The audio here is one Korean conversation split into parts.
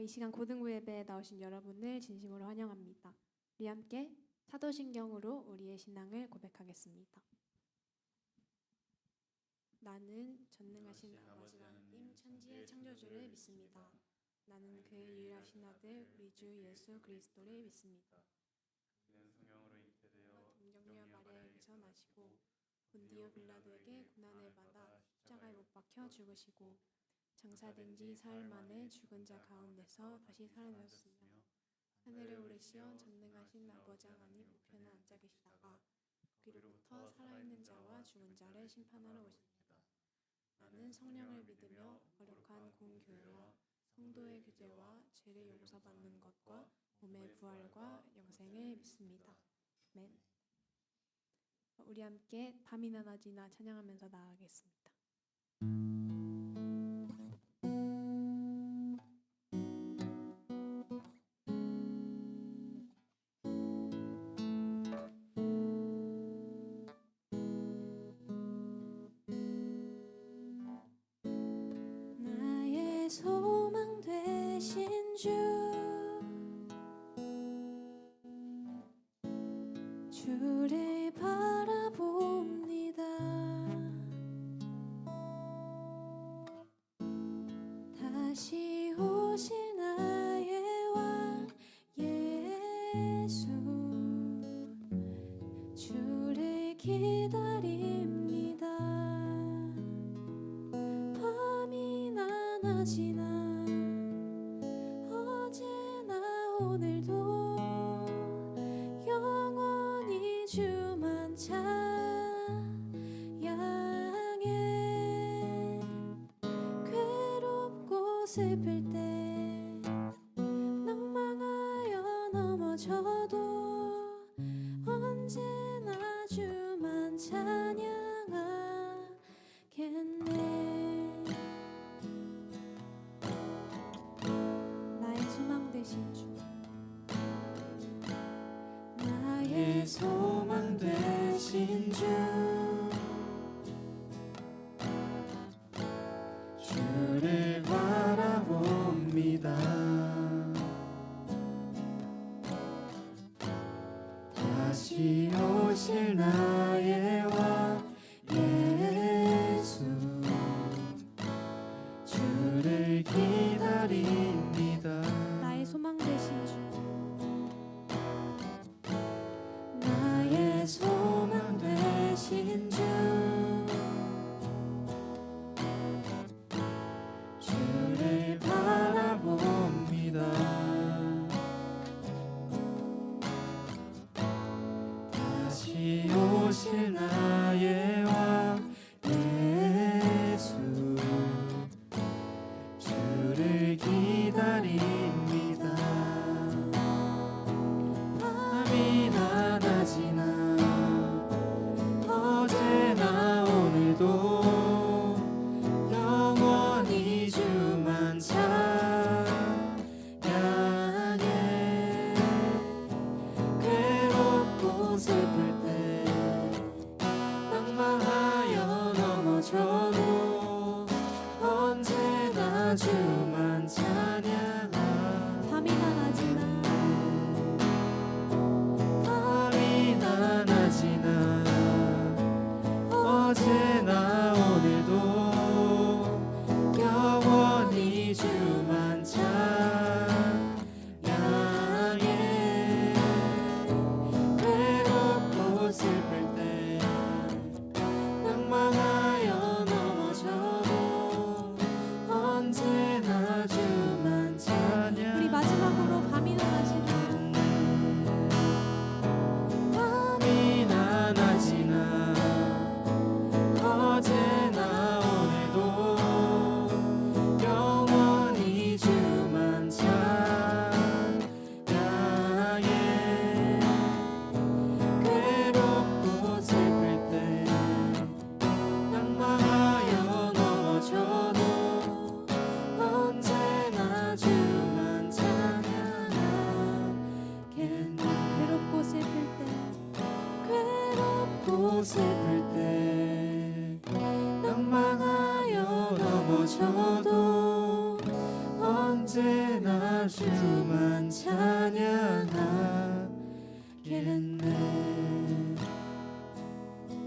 이 시간 고등부 예배에 나오신 여러분을 진심으로 환영합니다. 우리 함께 사도신경으로 우리의 신앙을 고백하겠습니다. 나는 전능하신 아버지 하나님 천지의 창조주를 믿습니다. 나는 그의 유일하신 아들 우리 주 예수 그리스도를 믿습니다. 그는 성령으로 잉태되어 동정녀 마리아에게서 나시고 본디오 빌라도에게 고난을 받아 십자가에 못 박혀 죽으시고 장사된 지 사흘 만에 죽은 자 가운데서 다시 살아나셨으며 하늘에 오르시어 전능하신 아버지 하나님 우편에 앉아 계시다가 그로부터 살아있는 자와 죽은 자를 심판하러 오십니다. 나는 성령을 믿으며 거룩한 공교회와 성도의 교제와 죄를 용서받는 것과 몸의 부활과 영생을 믿습니다. 아멘. 우리 함께 밤이나 낮이나 찬양하면서 나아가겠습니다. 나의 소망 되신 주를 바라봅니다. 다시 오실 나의 왕 예수 주를 기다립니다. 밤이나 낮이나 어제나 오늘도 영원히 주만 찬양해. 괴롭고 슬플 때 낭망하여 넘어져도 언제나 주만 찬양하겠네. 나의 소망 되신 주, 나의 소망 되신 주, 주를 바라봅니다. 다시 오실 나의 왕 예수 주를 기다립니다. 나의 소망 되신 주, 나의 소망 되신 주 주를 바라봅니다. 다시 오실 나의 왕 예수 주를 기다립니다. 밤이나 낮이나 어제나 오늘도 영원히 주만 찬양해. 괴롭고 슬플 때 낭망하여 넘어져도 언제나 주만 찬양하. 밤이나 낮이나 밤이나 낮이나 어제나 오늘도 영원히 주만 찬양해. 괴롭고 슬플 때 낭망하여 넘어져도 언제나 주만 찬양. 우리 마지막으로 밤이나 낮이나 밤이나 낮이나 어제나 오늘도 영원히 주만 찬양해. 괴롭고 슬플 때 낭망하여 넘어져도 언제나 주만 찬양하겠네. 괴롭고 슬플 때 괴롭고 슬플 때 낭망하여 넘어져도 언제나 주만 찬양하겠네.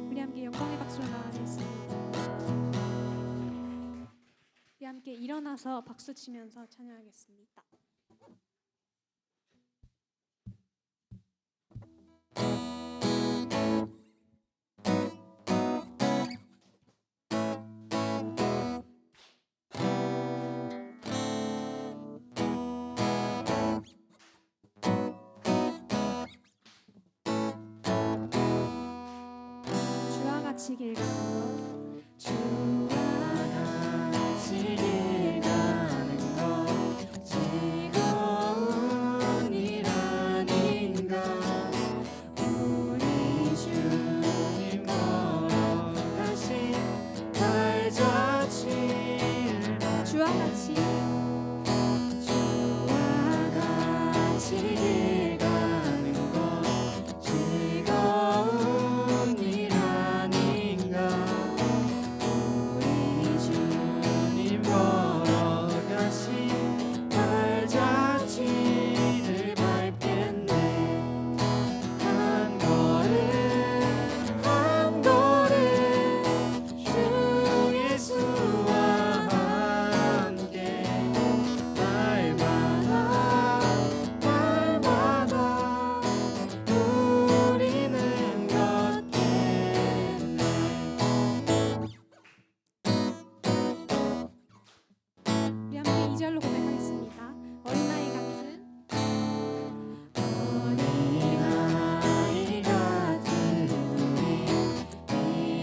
우리 함께 영광의 박수로 나아가겠습니다. 우리 함께 일어나서 박수 치면서 찬양하겠습니다. 주와 같이 길 가는 것 주와 같이 길 가는 것 즐거운 일 아닌가. 우리 주님 걸어가신 발자취를 주와 같이 주와 같이 길 가는 것 즐거운 일 아닌가. 우리 주님 걸어가신 발자취를 밟겠네. 한 걸음 한 걸음 주 예수와 함께 날마다 날마다 우리는 걷겠네. 우리 함께 2절로 고백하겠습니다. 어린아이 같은 어린아이 같은 우리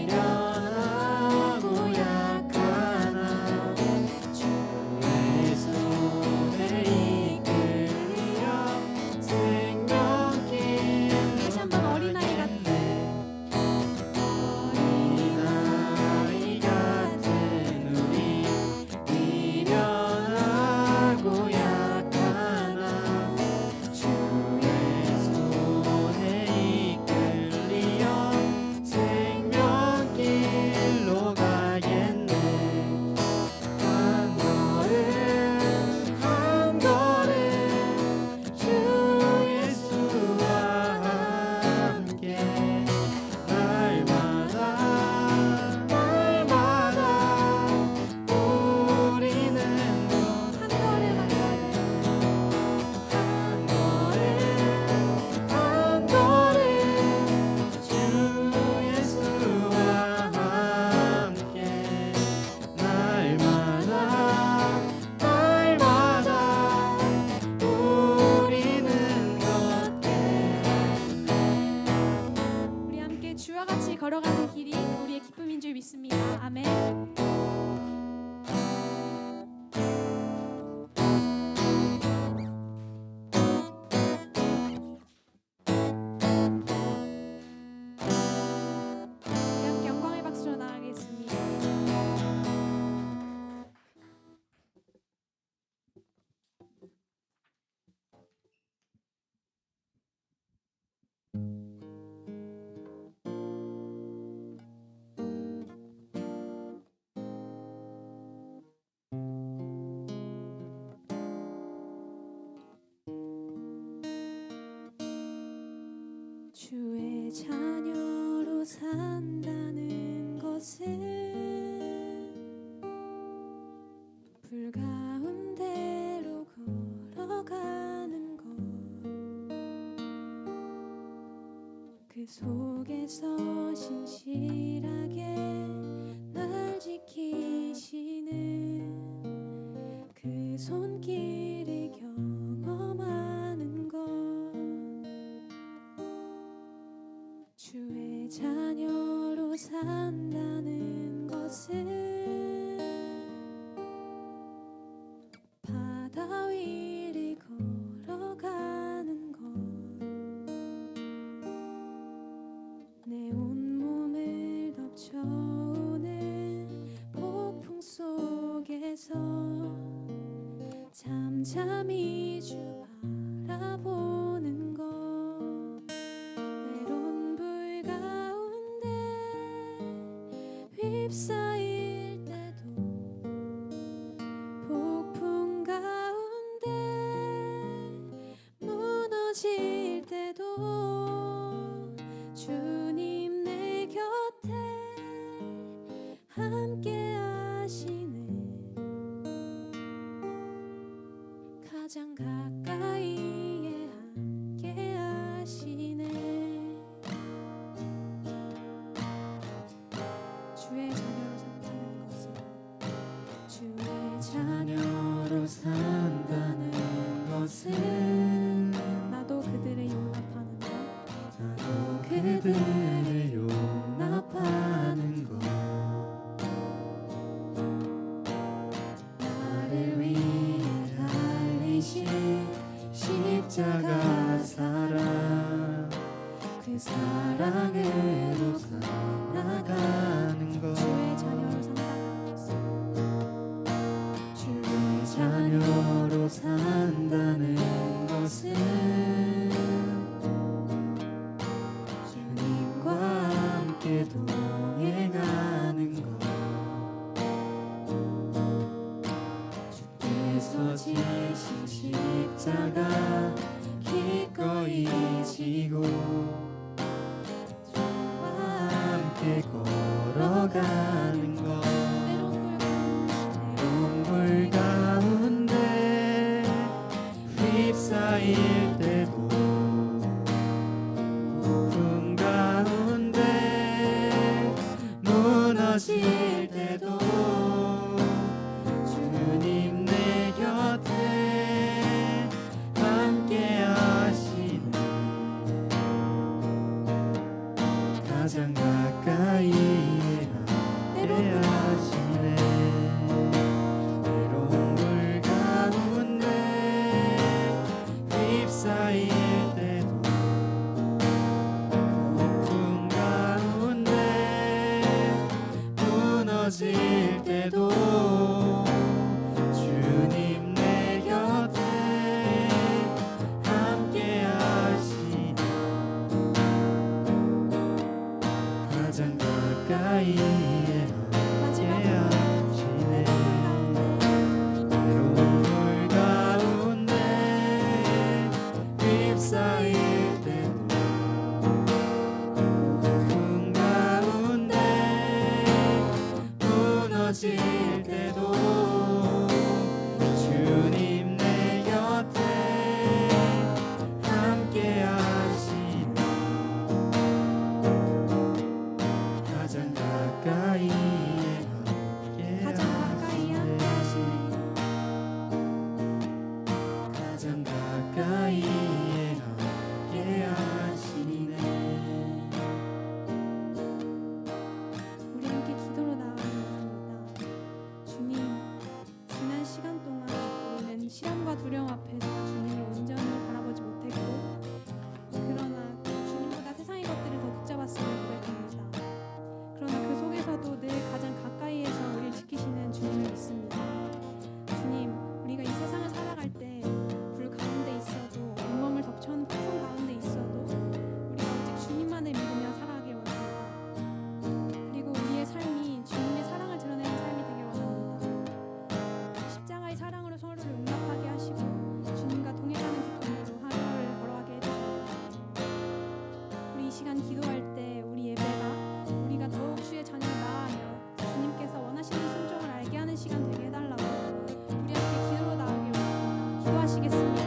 미련하고 약하나 주의 손에 이끌려 생명길 다시 한번 어린아이 같은 어린아이 같은 우리 미련하고 약하나 주의 손에 이끌려 생명길로 가겠네. 한 걸음 한 걸음 주 예수와 함께 날마다 날마다 우리는 한 걸음 한 걸음 한 걸음 주 예수와 함께 날마다 날마다 우리는 걷겠네. 우리 함께 주와 같이 걸어가는 길이 우리의 기쁨인 줄 믿습니다. 아멘. 우리 함께 영광의 박수로 나아가겠습니다. 주의 자녀로 산다는 것은 불 가운데로 걸어가는 것, 그 속에서 신실하게 날 지키시는 그 손길을 경험하는 것. 주의 자녀로 산다는 것은 바다 위를 걸어가는 것, 내 온몸을 덮쳐오는 폭풍 속에서 잠잠히 주 바라보는 것, 때론 불 가운데 휩싸일 때도 폭풍 가운데 산다는 것은 나도 그들을 용납하는가? 나도 그들을 용납하는 것 나를 위해 달리신 십자가 사랑 그 사랑으로 살아가는 것 주의 자녀로 산다는 것은 주의 자녀로 산다는 것은 주님과 함께 동행하는 것 주께서 지신 십자가 기꺼이 지고 주와 함께 걸어가는 것 때론 불 가운데 휩싸일 때도 폭풍 가운데 무너질 때도 주님 내 곁에 함께 하시네 가장 가까이 함께 하시네 때론 불 가운데 휩싸일 때도 폭풍 가운데 무너질 때도 주님 내 곁에 함께 하시네 가장 가까이에 함께 하시네 때론 불 가운데 휩싸일 때도 폭풍 가운데 무너질 때도 주님 내 곁에 함께 하시네 가장 가까이에 함께 가장 가까이 함께 하시네. 가장 가까이에 함께 하시네 우리 함께 기도로 나아가기 원합니다. 주님, 지난 시간 동안 우리는 시련과 두려움 앞에서 주님을 온전히 바라보지 못했고 그러나 주님보다 세상의 것들이 더 붙잡았음을 고백합니다. 그러나 그 속에서도 늘 가장 가까이에서 우리를 지키시는 주님을 믿습니다. 주님, 우리가 이 세상을 살아갈 때 불 가운데 있어도 온몸을 덮쳐온 폭풍 가운데 있어도 우리가 오직 주님만을 믿으며 살아가길 원합니다. 그리고 우리의 삶이 주님의 사랑을 드러내는 삶이 되길 원합니다. 십자가의 사랑으로 서로를 용납하게 하시고 주님과 동행하는 기쁨으로 하루를 걸어가게 해주세요. 우리 이 시간 기도할 때 우리 예배가 우리가 더욱 주의 자녀를 나아가며 주님께서 원하시는 순종을 알게 하는 시간 되게 해달라고 우리 함께 기도로 나아가길 원합니다. 기도하시겠습니다.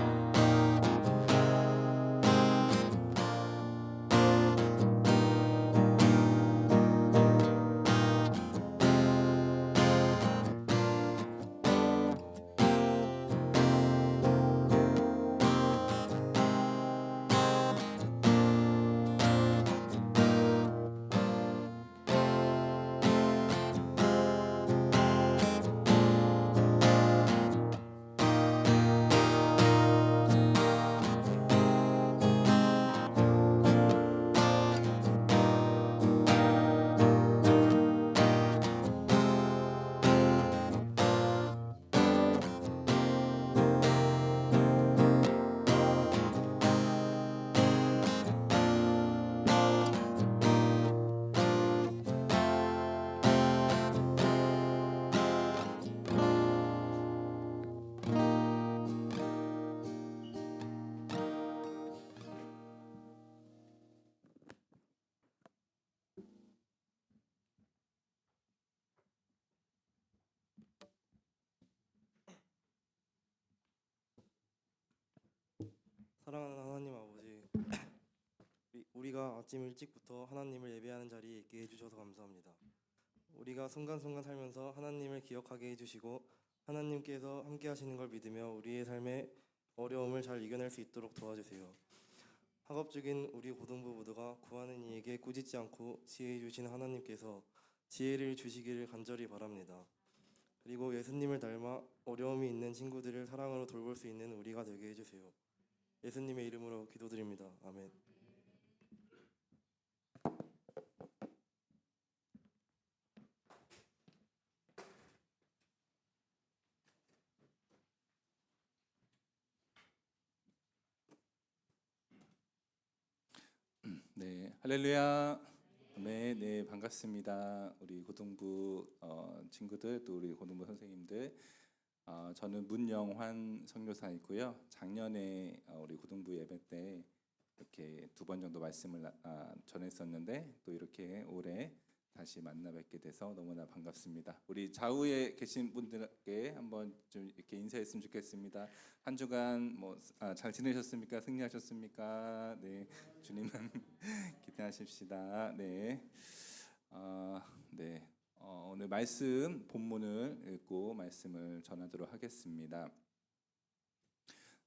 사랑하는 하나님 아버지, 우리가 아침 일찍부터 하나님을 예배하는 자리에 있게 해주셔서 감사합니다. 우리가 순간순간 살면서 하나님을 기억하게 해주시고 하나님께서 함께 하시는 걸 믿으며 우리의 삶의 어려움을 잘 이겨낼 수 있도록 도와주세요. 학업 중인 우리 고등부 모두가 구하는 이에게 꾸짖지 않고 지혜 주신 하나님께서 지혜를 주시기를 간절히 바랍니다. 그리고 예수님을 닮아 어려움이 있는 친구들을 사랑으로 돌볼 수 있는 우리가 되게 해주세요. 예수님의 이름으로 기도드립니다. 아멘. 네, 할렐루야. 네, 네, 반갑습니다. 우리 고등부 친구들, 또 우리 고등부 선생님들. 저는 문영환 선교사이고요. 작년에 우리 고등부 예배 때 이렇게 2번 정도 말씀을 전했었는데, 또 이렇게 올해 다시 만나 뵙게 돼서 너무나 반갑습니다. 우리 좌우에 계신 분들께 한번 좀 이렇게 인사했으면 좋겠습니다. 한 주간 잘 지내셨습니까? 승리하셨습니까? 네, 주님은 기대하십시다. 네, 네. 오늘 말씀 본문을 읽고 말씀을 전하도록 하겠습니다.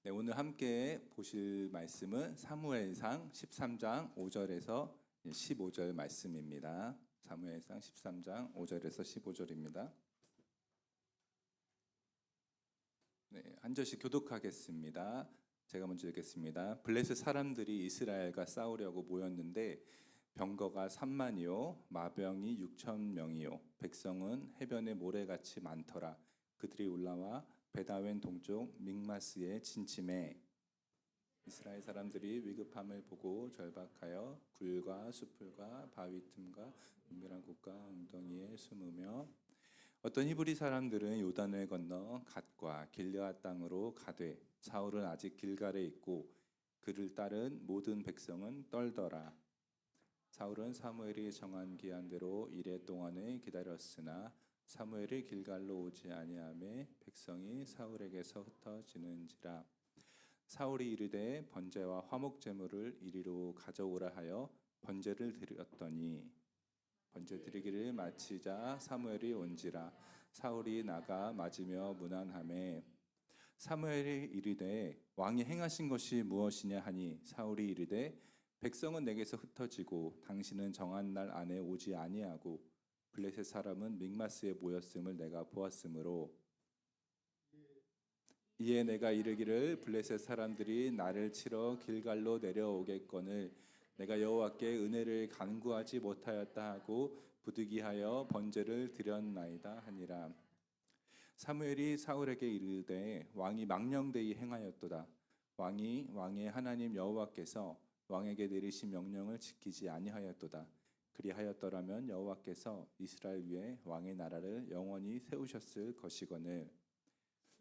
네, 오늘 함께 보실 말씀은 사무엘상 13장 5절에서 15절 말씀입니다. 사무엘상 13장 5절에서 15절입니다. 네, 한 절씩 교독하겠습니다. 제가 먼저 읽겠습니다. 블레셋 사람들이 이스라엘과 싸우려고 모였는데 병거가 3만이요 마병이 6천 명이요 백성은 해변에 모래같이 많더라. 그들이 올라와 베다웬 동쪽 믹마스에 진침해 이스라엘 사람들이 위급함을 보고 절박하여 굴과 수풀과 바위 틈과 은밀한 곳과 웅덩이에 숨으며 어떤 히브리 사람들은 요단을 건너 갓과 길르앗 땅으로 가되 사울은 아직 길갈에 있고 그를 따른 모든 백성은 떨더라. 사울은 사무엘이 정한 기한대로 이레 동안을 기다렸으나 사무엘이 길갈로 오지 아니하매 백성이 사울에게서 흩어지는지라. 사울이 이르되 번제와 화목 제물을 이리로 가져오라 하여 번제를 드렸더니 번제 드리기를 마치자 사무엘이 온지라. 사울이 나가 맞으며 문안하매 사무엘이 이르되 왕이 행하신 것이 무엇이냐 하니 사울이 이르되 백성은 내게서 흩어지고 당신은 정한 날 안에 오지 아니하고 블레셋 사람은 믹마스에 모였음을 내가 보았으므로 이에 내가 이르기를 블레셋 사람들이 나를 치러 길갈로 내려오겠거늘 내가 여호와께 은혜를 간구하지 못하였다 하고 부득이하여 번제를 드렸나이다 하니라. 사무엘이 사울에게 이르되 왕이 망령되이 행하였도다. 왕이 왕의 하나님 여호와께서 왕에게 내리신 명령을 지키지 아니하였도다. 그리하였더라면 여호와께서 이스라엘 위에 왕의 나라를 영원히 세우셨을 것이거늘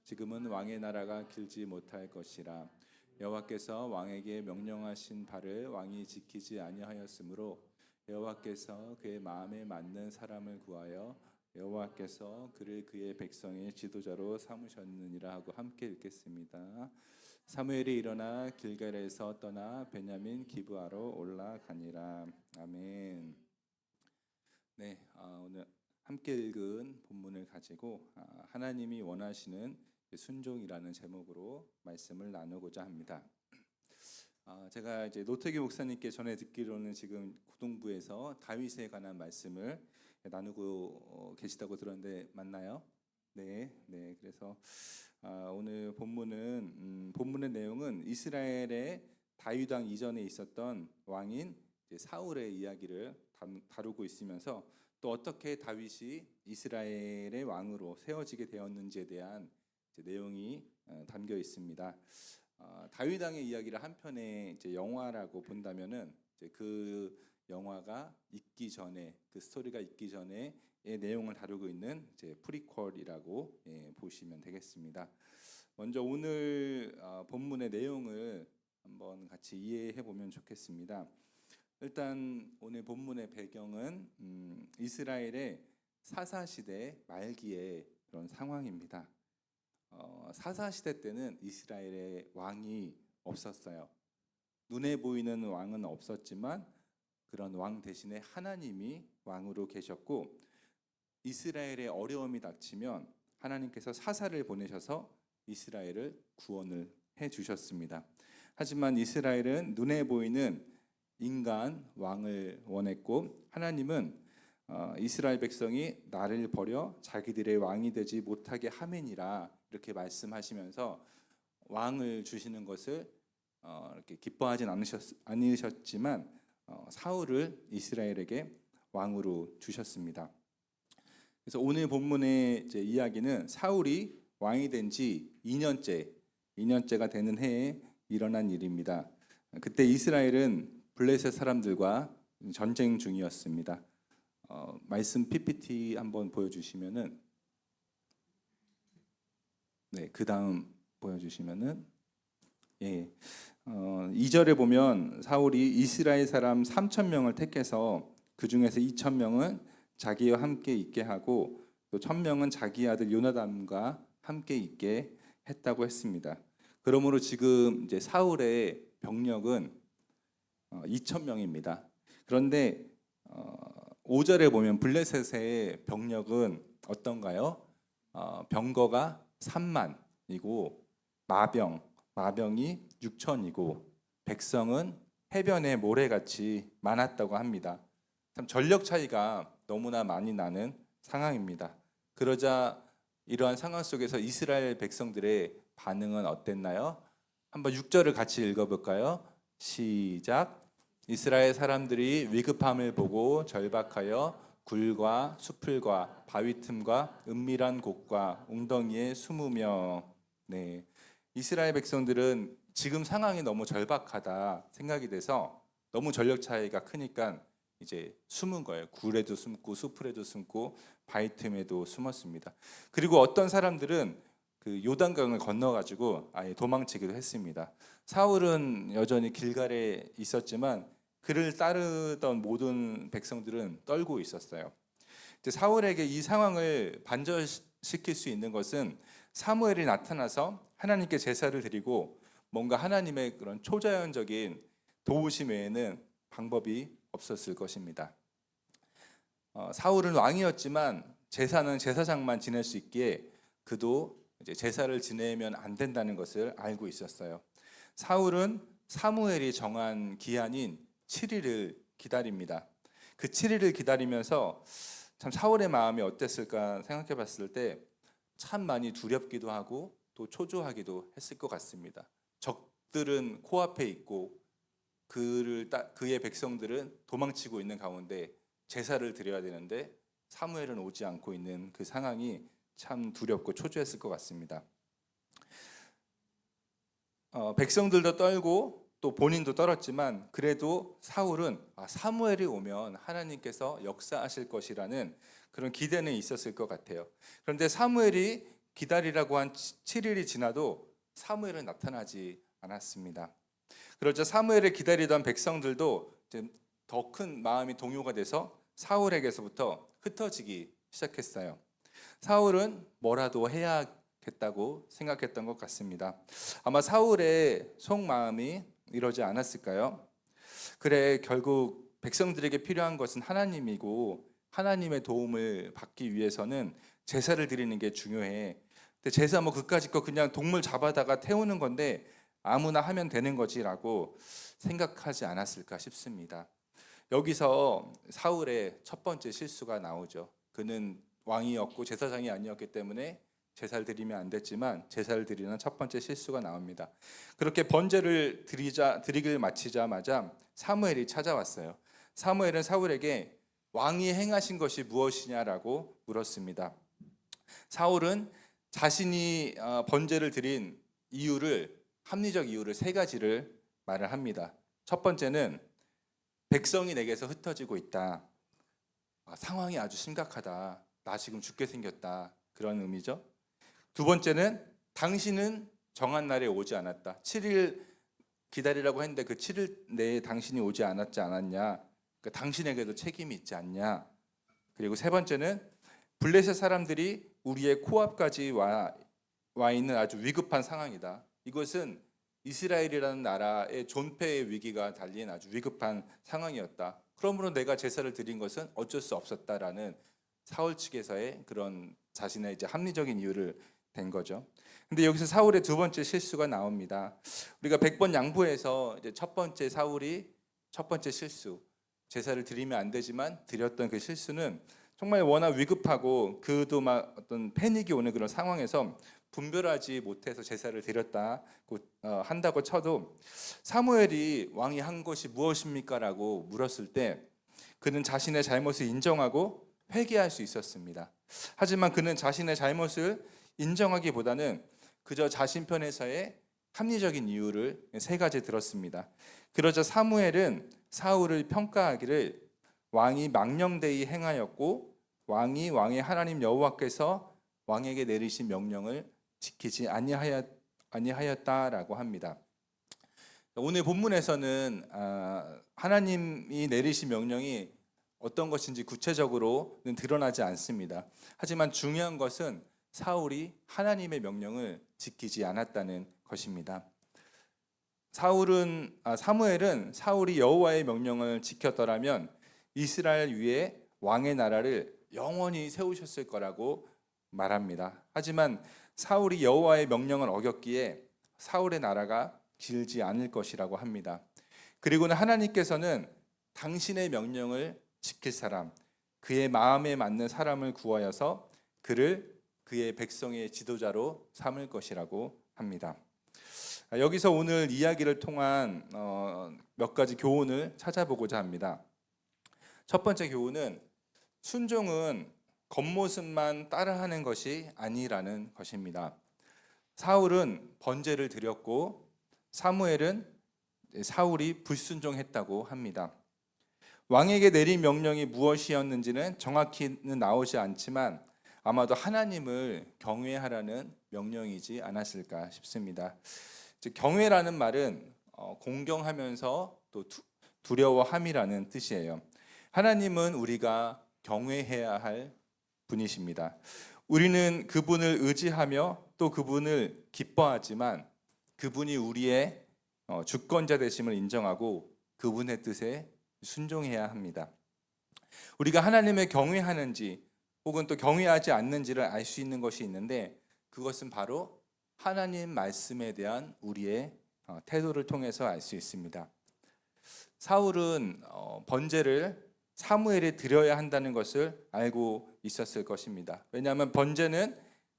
지금은 왕의 나라가 길지 못할 것이라. 여호와께서 왕에게 명령하신 바를 왕이 지키지 아니하였으므로 여호와께서 그의 마음에 맞는 사람을 구하여 여호와께서 그를 그의 백성의 지도자로 삼으셨느니라 하고 함께 읽겠습니다. 사무엘이 일어나 길갈에서 떠나 베냐민 기브아로 올라가니라. 아멘. 네, 오늘 함께 읽은 본문을 가지고 하나님이 원하시는 순종이라는 제목으로 말씀을 나누고자 합니다. 제가 이제 노태기 목사님께 전해 듣기로는 지금 고등부에서 다윗에 관한 말씀을 나누고 계시다고 들었는데 맞나요? 네, 네. 그래서 오늘 본문의 내용은 이스라엘의 다윗 왕 이전에 있었던 왕인 사울의 이야기를 다루고 있으면서 또 어떻게 다윗이 이스라엘의 왕으로 세워지게 되었는지에 대한 내용이 담겨 있습니다. 다윗 왕의 이야기를 한편의 이제 영화라고 본다면은 이제 그 영화가 있기 전에 그 스토리가 있기 전에의 내용을 다루고 있는 이제 프리퀄이라고 보시면 되겠습니다. 먼저 오늘 본문의 내용을 한번 같이 이해해 보면 좋겠습니다. 일단 오늘 본문의 배경은 이스라엘의 사사시대 말기의 그런 상황입니다. 사사시대 때는 이스라엘의 왕이 없었어요. 눈에 보이는 왕은 없었지만 그런 왕 대신에 하나님이 왕으로 계셨고 이스라엘의 어려움이 닥치면 하나님께서 사사를 보내셔서 이스라엘을 구원을 해 주셨습니다. 하지만 이스라엘은 눈에 보이는 인간 왕을 원했고 하나님은 이스라엘 백성이 나를 버려 자기들의 왕이 되지 못하게 함이니라 이렇게 말씀하시면서 왕을 주시는 것을 이렇게 기뻐하진 않으셨지만 사울을 이스라엘에게 왕으로 주셨습니다. 그래서 오늘 본문의 이제 이야기는 사울이 왕이 된 지 2년째가 되는 해에 일어난 일입니다. 그때 이스라엘은 블레셋 사람들과 전쟁 중이었습니다. 말씀 PPT 한번 보여주시면은 네, 그 다음 보여주시면은 2절에 보면 사울이 이스라엘 사람 3,000명을 택해서 그 중에서 2,000명은 자기와 함께 있게 하고 또 1,000명은 자기 아들 요나단과 함께 있게 했다고 했습니다. 그러므로 지금 이제 사울의 병력은 2,000명입니다. 그런데 5절에 보면 블레셋의 병력은 어떤가요? 병거가 3만이고 마병이 6천이고 백성은 해변의 모래같이 많았다고 합니다. 참 전력 차이가 너무나 많이 나는 상황입니다. 그러자 이러한 상황 속에서 이스라엘 백성들의 반응은 어땠나요? 한번 6절을 같이 읽어볼까요? 시작. 이스라엘 사람들이 위급함을 보고 절박하여 굴과 수풀과 바위 틈과 은밀한 곳과 웅덩이에 숨으며 네. 이스라엘 백성들은 지금 상황이 너무 절박하다 생각이 돼서 너무 전력 차이가 크니까 이제 숨은 거예요. 굴에도 숨고 수풀에도 숨고 바위 틈에도 숨었습니다. 그리고 어떤 사람들은 그 요단강을 건너가지고 아예 도망치기도 했습니다. 사울은 여전히 길갈에 있었지만 그를 따르던 모든 백성들은 떨고 있었어요. 이제 사울에게 이 상황을 반전시킬 수 있는 것은 사무엘이 나타나서 하나님께 제사를 드리고 뭔가 하나님의 그런 초자연적인 도우심 외에는 방법이 없었을 것입니다. 사울은 왕이었지만 제사는 제사장만 지낼 수 있기에 그도 이제 제사를 지내면 안 된다는 것을 알고 있었어요. 사울은 사무엘이 정한 기한인 7일을 기다립니다. 그 7일을 기다리면서 참 사울의 마음이 어땠을까 생각해 봤을 때 참 많이 두렵기도 하고 또 초조하기도 했을 것 같습니다. 적들은 코앞에 있고 그의 백성들은 도망치고 있는 가운데 제사를 드려야 되는데 사무엘은 오지 않고 있는 그 상황이 참 두렵고 초조했을 것 같습니다. 백성들도 떨고 또 본인도 떨었지만 그래도 사울은 사무엘이 오면 하나님께서 역사하실 것이라는 그런 기대는 있었을 것 같아요. 그런데 사무엘이 기다리라고 한 7일이 지나도 사무엘은 나타나지 않았습니다. 그러자 사무엘을 기다리던 백성들도 더 큰 마음이 동요가 돼서 사울에게서부터 흩어지기 시작했어요. 사울은 뭐라도 해야겠다고 생각했던 것 같습니다. 아마 사울의 속마음이 이러지 않았을까요? 그래, 결국 백성들에게 필요한 것은 하나님이고 하나님의 도움을 받기 위해서는 제사를 드리는 게 중요해. 근데 제사 뭐 그까짓 거 그냥 동물 잡아다가 태우는 건데 아무나 하면 되는 거지라고 생각하지 않았을까 싶습니다. 여기서 사울의 첫 번째 실수가 나오죠. 그는 왕이었고 제사장이 아니었기 때문에 제사를 드리면 안 됐지만 제사를 드리는 첫 번째 실수가 나옵니다. 그렇게 번제를 드리길 마치자마자 사무엘이 찾아왔어요. 사무엘은 사울에게 왕이 행하신 것이 무엇이냐라고 물었습니다. 사울은 자신이 번제를 드린 합리적 이유를 세 가지를 말을 합니다. 첫 번째는 백성이 내게서 흩어지고 있다. 상황이 아주 심각하다. 나 지금 죽게 생겼다. 그런 의미죠. 두 번째는 당신은 정한 날에 오지 않았다. 7일 기다리라고 했는데 그 7일 내에 당신이 오지 않았지 않았냐. 그러니까 당신에게도 책임이 있지 않냐. 그리고 세 번째는 블레셋 사람들이 우리의 코앞까지 와 있는 아주 위급한 상황이다. 이것은 이스라엘이라는 나라의 존폐의 위기가 달린 아주 위급한 상황이었다. 그러므로 내가 제사를 드린 것은 어쩔 수 없었다라는 사울 측에서의 그런 자신의 이제 합리적인 이유를 댄 거죠. 근데 여기서 사울의 두 번째 실수가 나옵니다. 우리가 100번 양보해서 이제 첫 번째 사울이 첫 번째 실수, 제사를 드리면 안 되지만 드렸던 그 실수는 정말 워낙 위급하고 그도 막 어떤 패닉이 오는 그런 상황에서 분별하지 못해서 제사를 드렸다고 한다고 쳐도 사무엘이 왕이 한 것이 무엇입니까라고 물었을 때 그는 자신의 잘못을 인정하고 회개할 수 있었습니다. 하지만 그는 자신의 잘못을 인정하기보다는 그저 자신 편에서의 합리적인 이유를 세 가지 들었습니다. 그러자 사무엘은 사울을 평가하기를 왕이 망령되이 행하였고 왕의 하나님 여호와께서 왕에게 내리신 명령을 지키지 아니하였다라고 합니다. 오늘 본문에서는 하나님이 내리신 명령이 어떤 것인지 구체적으로는 드러나지 않습니다. 하지만 중요한 것은 사울이 하나님의 명령을 지키지 않았다는 것입니다. 사무엘은 사울이 여호와의 명령을 지켰더라면 이스라엘 위에 왕의 나라를 영원히 세우셨을 거라고 말합니다. 하지만 사울이 여호와의 명령을 어겼기에 사울의 나라가 길지 않을 것이라고 합니다. 그리고는 하나님께서는 당신의 명령을 지킬 사람, 그의 마음에 맞는 사람을 구하여서 그를 그의 백성의 지도자로 삼을 것이라고 합니다. 여기서 오늘 이야기를 통한 몇 가지 교훈을 찾아보고자 합니다. 첫 번째 교훈은 순종은 겉모습만 따라하는 것이 아니라는 것입니다. 사울은 번제를 드렸고 사무엘은 사울이 불순종했다고 합니다. 왕에게 내린 명령이 무엇이었는지는 정확히는 나오지 않지만 아마도 하나님을 경외하라는 명령이지 않았을까 싶습니다. 경외라는 말은 공경하면서 또 두려워함이라는 뜻이에요. 하나님은 우리가 경외해야 할 분이십니다. 우리는 그분을 의지하며 또 그분을 기뻐하지만 그분이 우리의 주권자 되심을 인정하고 그분의 뜻에 순종해야 합니다. 우리가 하나님을 경외하는지 혹은 또 경외하지 않는지를 알 수 있는 것이 있는데 그것은 바로 하나님 말씀에 대한 우리의 태도를 통해서 알 수 있습니다. 사울은 번제를 사무엘에 드려야 한다는 것을 알고 있었을 것입니다. 왜냐하면 번제는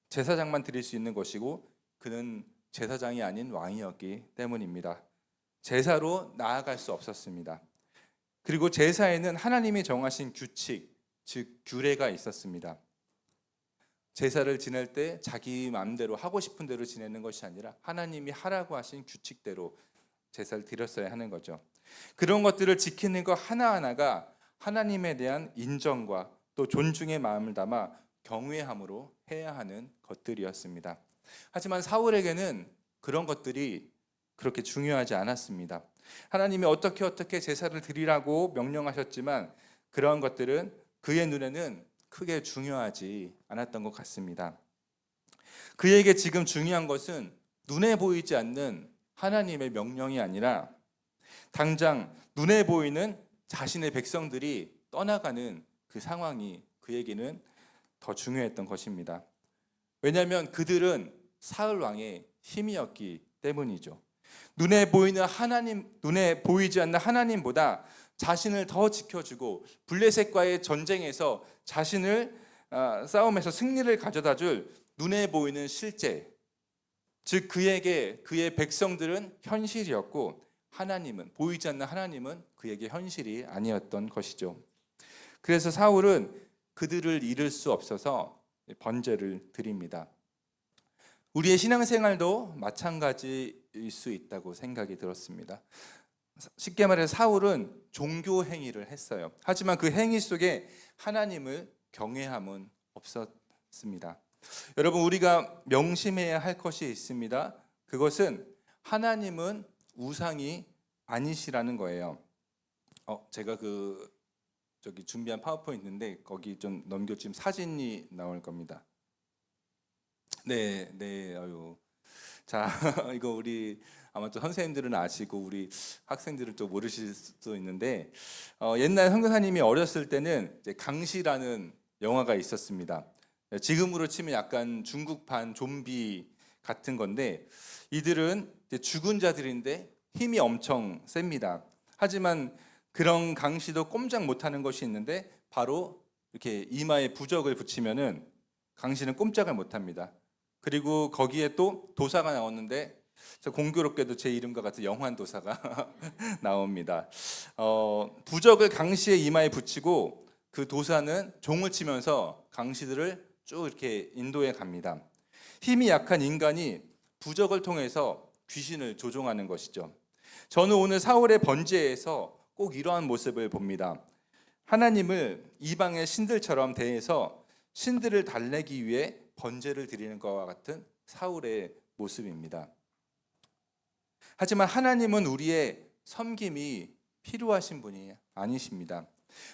제사장만 드릴 수 있는 것이고 그는 제사장이 아닌 왕이었기 때문입니다. 제사로 나아갈 수 없었습니다. 그리고 제사에는 하나님이 정하신 규칙, 즉 규례가 있었습니다. 제사를 지낼 때 자기 마음대로 하고 싶은 대로 지내는 것이 아니라 하나님이 하라고 하신 규칙대로 제사를 드렸어야 하는 거죠. 그런 것들을 지키는 것 하나하나가 하나님에 대한 인정과 또 존중의 마음을 담아 경외함으로 해야 하는 것들이었습니다. 하지만 사울에게는 그런 것들이 그렇게 중요하지 않았습니다. 하나님이 어떻게 제사를 드리라고 명령하셨지만 그런 것들은 그의 눈에는 크게 중요하지 않았던 것 같습니다. 그에게 지금 중요한 것은 눈에 보이지 않는 하나님의 명령이 아니라 당장 눈에 보이는 자신의 백성들이 떠나가는 그 상황이 그에게는 더 중요했던 것입니다. 왜냐하면 그들은 사울 왕의 힘이었기 때문이죠. 눈에 보이지 않는 하나님보다 자신을 더 지켜주고 블레셋과의 전쟁에서 자신을 싸움에서 승리를 가져다줄 눈에 보이는 실제, 즉 그에게 그의 백성들은 현실이었고 하나님은 보이지 않는 하나님은 그에게 현실이 아니었던 것이죠. 그래서 사울은 그들을 잃을 수 없어서 번제를 드립니다. 우리의 신앙생활도 마찬가지일 수 있다고 생각이 들었습니다. 쉽게 말해서 사울은 종교 행위를 했어요. 하지만 그 행위 속에 하나님을 경외함은 없었습니다. 여러분, 우리가 명심해야 할 것이 있습니다. 그것은 하나님은 우상이 아니시라는 거예요. 제가 저기 준비한 파워포인트인데 거기 좀 넘겨주면 사진이 나올 겁니다. 네, 아유. 자, 이거 우리 아마 또 선생님들은 아시고 우리 학생들은 또 모르실 수도 있는데 옛날 선교사님이 어렸을 때는 이제 강시라는 영화가 있었습니다. 지금으로 치면 약간 중국판 좀비 같은 건데 이들은 이제 죽은 자들인데 힘이 엄청 셉니다. 하지만 그런 강시도 꼼짝 못하는 것이 있는데 바로 이렇게 이마에 부적을 붙이면은 강시는 꼼짝을 못합니다. 그리고 거기에 또 도사가 나오는데 공교롭게도 제 이름과 같은 영환 도사가 나옵니다. 부적을 강시의 이마에 붙이고 그 도사는 종을 치면서 강시들을 쭉 이렇게 인도해 갑니다. 힘이 약한 인간이 부적을 통해서 귀신을 조종하는 것이죠. 저는 오늘 사울의 번제에서 꼭 이러한 모습을 봅니다. 하나님을 이방의 신들처럼 대해서 신들을 달래기 위해 번제를 드리는 것과 같은 사울의 모습입니다. 하지만 하나님은 우리의 섬김이 필요하신 분이 아니십니다.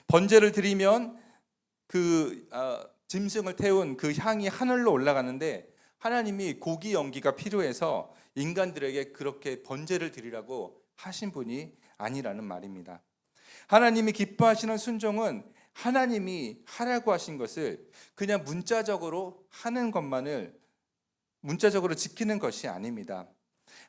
번제를 드리면 그 짐승을 태운 그 향이 하늘로 올라가는데 하나님이 고기 연기가 필요해서 인간들에게 그렇게 번제를 드리라고 하신 분이 아니라는 말입니다. 하나님이 기뻐하시는 순종은 하나님이 하라고 하신 것을 그냥 문자적으로 하는 것만을 문자적으로 지키는 것이 아닙니다.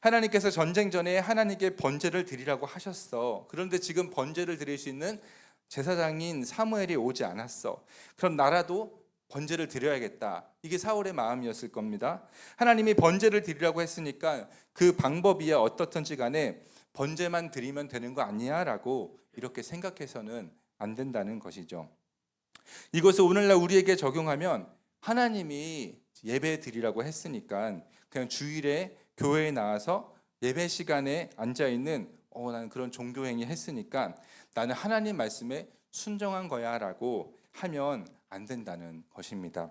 하나님께서 전쟁 전에 하나님께 번제를 드리라고 하셨어. 그런데 지금 번제를 드릴 수 있는 제사장인 사무엘이 오지 않았어. 그럼 나라도 번제를 드려야겠다. 이게 사울의 마음이었을 겁니다. 하나님이 번제를 드리라고 했으니까 그 방법이야 어떻든지 간에 번제만 드리면 되는 거 아니야? 라고 이렇게 생각해서는 안 된다는 것이죠. 이것을 오늘날 우리에게 적용하면 하나님이 예배 드리라고 했으니까 그냥 주일에 교회에 나와서 예배 시간에 앉아있는 나는 그런 종교행위 했으니까 나는 하나님 말씀에 순종한 거야 라고 하면 안 된다는 것입니다.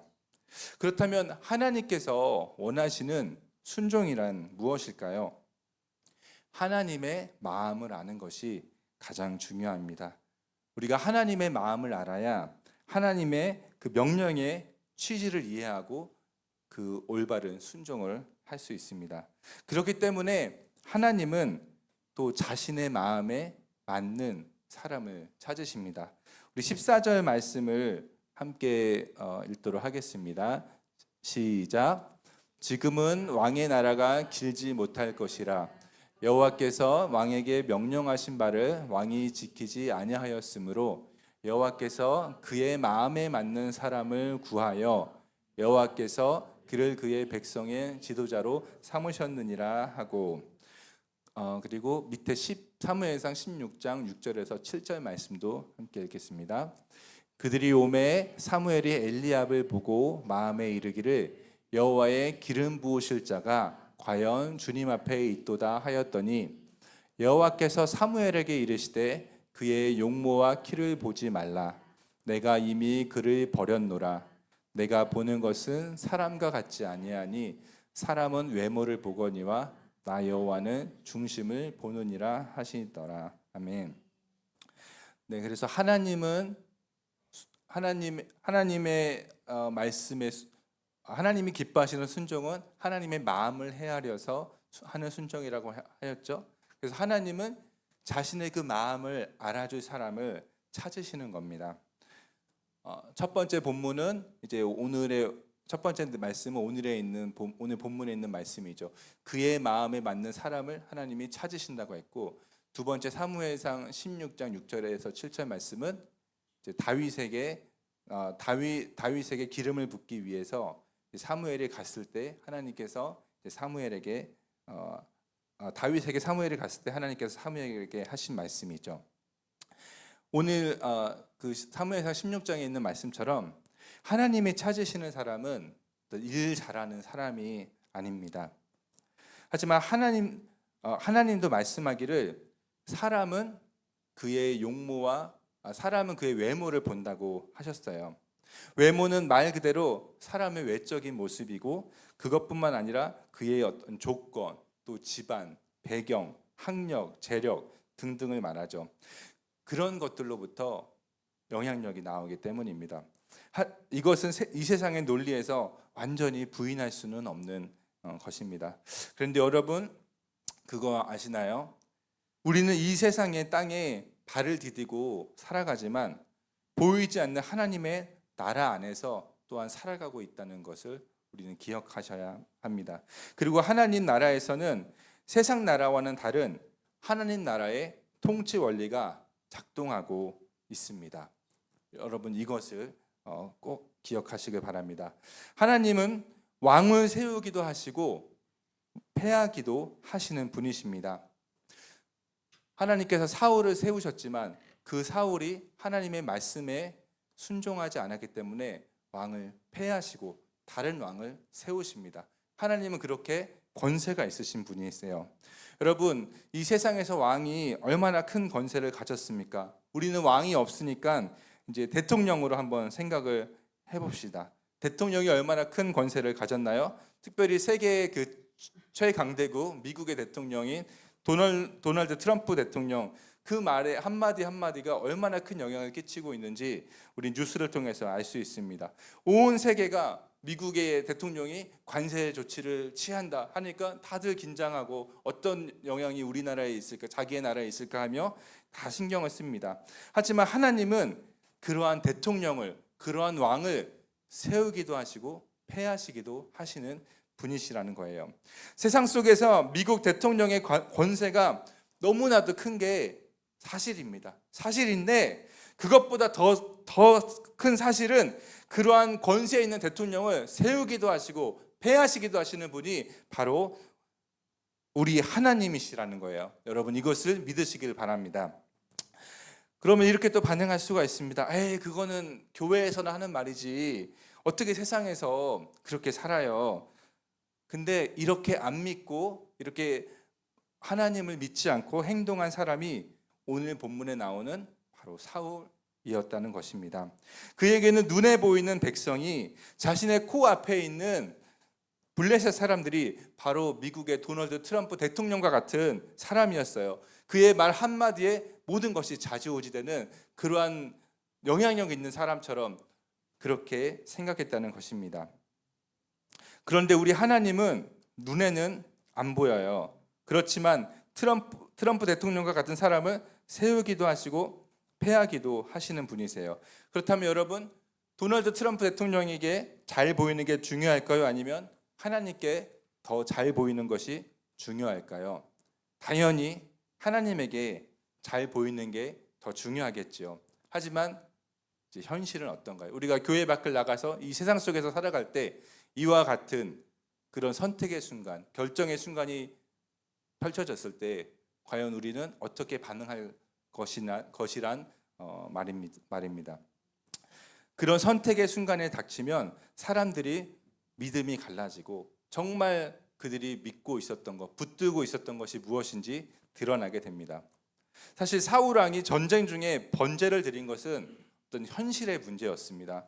그렇다면 하나님께서 원하시는 순종이란 무엇일까요? 하나님의 마음을 아는 것이 가장 중요합니다. 우리가 하나님의 마음을 알아야 하나님의 그 명령의 취지를 이해하고 그 올바른 순종을 할 수 있습니다. 그렇기 때문에 하나님은 또 자신의 마음에 맞는 사람을 찾으십니다. 우리 14절 말씀을 함께 읽도록 하겠습니다. 시작. 지금은 왕의 나라가 길지 못할 것이라 여호와께서 왕에게 명령하신 바를 왕이 지키지 아니하였으므로 여호와께서 그의 마음에 맞는 사람을 구하여 여호와께서 그를 그의 백성의 지도자로 삼으셨느니라 하고 그리고 밑에 사무엘상 16장 6절에서 7절 말씀도 함께 읽겠습니다. 그들이 오매 사무엘이 엘리압을 보고 마음에 이르기를 여호와의 기름 부으실 자가 과연 주님 앞에 있도다 하였더니 여호와께서 사무엘에게 이르시되 그의 용모와 키를 보지 말라. 내가 이미 그를 버렸노라. 내가 보는 것은 사람과 같지 아니하니 사람은 외모를 보거니와 나 여호와는 중심을 보느니라 하시더라. 아멘. 네, 그래서 하나님의 말씀에 하나님이 기뻐하시는 순종은 하나님의 마음을 헤아려서 하는 순종이라고 하였죠. 그래서 하나님은 자신의 그 마음을 알아줄 사람을 찾으시는 겁니다. 첫 번째 본문은 이제 오늘의 첫 번째 말씀은 오늘 본문에 있는 말씀이죠. 그의 마음에 맞는 사람을 하나님이 찾으신다고 했고, 두 번째 사무엘상 16장 6절에서 7절 말씀은 이제 다윗에게 기름을 붓기 위해서 사무엘이 갔을 때 하나님께서 사무엘에게 다윗에게 사무엘이 갔을 때 하나님께서 사무엘에게 하신 말씀이죠. 오늘 그 사무엘상 16장에 있는 말씀처럼 하나님이 찾으시는 사람은 일 잘하는 사람이 아닙니다. 하지만 하나님도 말씀하기를 사람은 그의 외모를 본다고 하셨어요. 외모는 말 그대로 사람의 외적인 모습이고 그것뿐만 아니라 그의 어떤 조건, 또 집안, 배경, 학력, 재력 등등을 말하죠. 그런 것들로부터 영향력이 나오기 때문입니다. 이것은 이 세상의 논리에서 완전히 부인할 수는 없는 것입니다. 그런데 여러분 그거 아시나요? 우리는 이 세상의 땅에 발을 디디고 살아가지만 보이지 않는 하나님의 나라 안에서 또한 살아가고 있다는 것을 우리는 기억하셔야 합니다. 그리고 하나님 나라에서는 세상 나라와는 다른 하나님 나라의 통치 원리가 작동하고 있습니다. 여러분 이것을 꼭 기억하시길 바랍니다. 하나님은 왕을 세우기도 하시고 패하기도 하시는 분이십니다. 하나님께서 사울을 세우셨지만 그 사울이 하나님의 말씀에 순종하지 않았기 때문에 왕을 패하시고 다른 왕을 세우십니다. 하나님은 그렇게 권세가 있으신 분이세요. 여러분, 이 세상에서 왕이 얼마나 큰 권세를 가졌습니까? 우리는 왕이 없으니까 이제 대통령으로 한번 생각을 해봅시다. 대통령이 얼마나 큰 권세를 가졌나요? 특별히 세계의 그 최강대국 미국의 대통령인 도널드 트럼프 대통령, 그 말의 한마디 한마디가 얼마나 큰 영향을 끼치고 있는지 우리 뉴스를 통해서 알 수 있습니다. 온 세계가 미국의 대통령이 관세 조치를 취한다 하니까 다들 긴장하고 어떤 영향이 우리나라에 있을까, 자기의 나라에 있을까 하며 다 신경을 씁니다. 하지만 하나님은 그러한 대통령을, 그러한 왕을 세우기도 하시고 패하시기도 하시는 분이시라는 거예요. 세상 속에서 미국 대통령의 권세가 너무나도 큰 게 사실입니다. 사실인데 그것보다 더 큰 사실은 그러한 권세에 있는 대통령을 세우기도 하시고 패하시기도 하시는 분이 바로 우리 하나님이시라는 거예요. 여러분 이것을 믿으시길 바랍니다. 그러면 이렇게 또 반응할 수가 있습니다. 그거는 교회에서나 하는 말이지 어떻게 세상에서 그렇게 살아요? 근데 이렇게 안 믿고 이렇게 하나님을 믿지 않고 행동한 사람이 오늘 본문에 나오는 바로 사울이었다는 것입니다. 그에게는 눈에 보이는 백성이 자신의 코앞에 있는 블레셋 사람들이 바로 미국의 도널드 트럼프 대통령과 같은 사람이었어요. 그의 말 한마디에 모든 것이 좌지우지되는 그러한 영향력 있는 사람처럼 그렇게 생각했다는 것입니다. 그런데 우리 하나님은 눈에는 안 보여요. 그렇지만 트럼프 대통령과 같은 사람을 세우기도 하시고 패하기도 하시는 분이세요. 그렇다면 여러분, 도널드 트럼프 대통령에게 잘 보이는 게 중요할까요? 아니면 하나님께 더 잘 보이는 것이 중요할까요? 당연히 하나님에게 잘 보이는 게 더 중요하겠죠. 하지만 이제 현실은 어떤가요? 우리가 교회 밖을 나가서 이 세상 속에서 살아갈 때 이와 같은 그런 선택의 순간, 결정의 순간이 펼쳐졌을 때 과연 우리는 어떻게 반응할 것이란 말입니다. 그런 선택의 순간에 닥치면 사람들이 믿음이 갈라지고 정말 그들이 믿고 있었던 것, 붙들고 있었던 것이 무엇인지 드러나게 됩니다. 사실 사울 왕이 전쟁 중에 번제를 드린 것은 어떤 현실의 문제였습니다.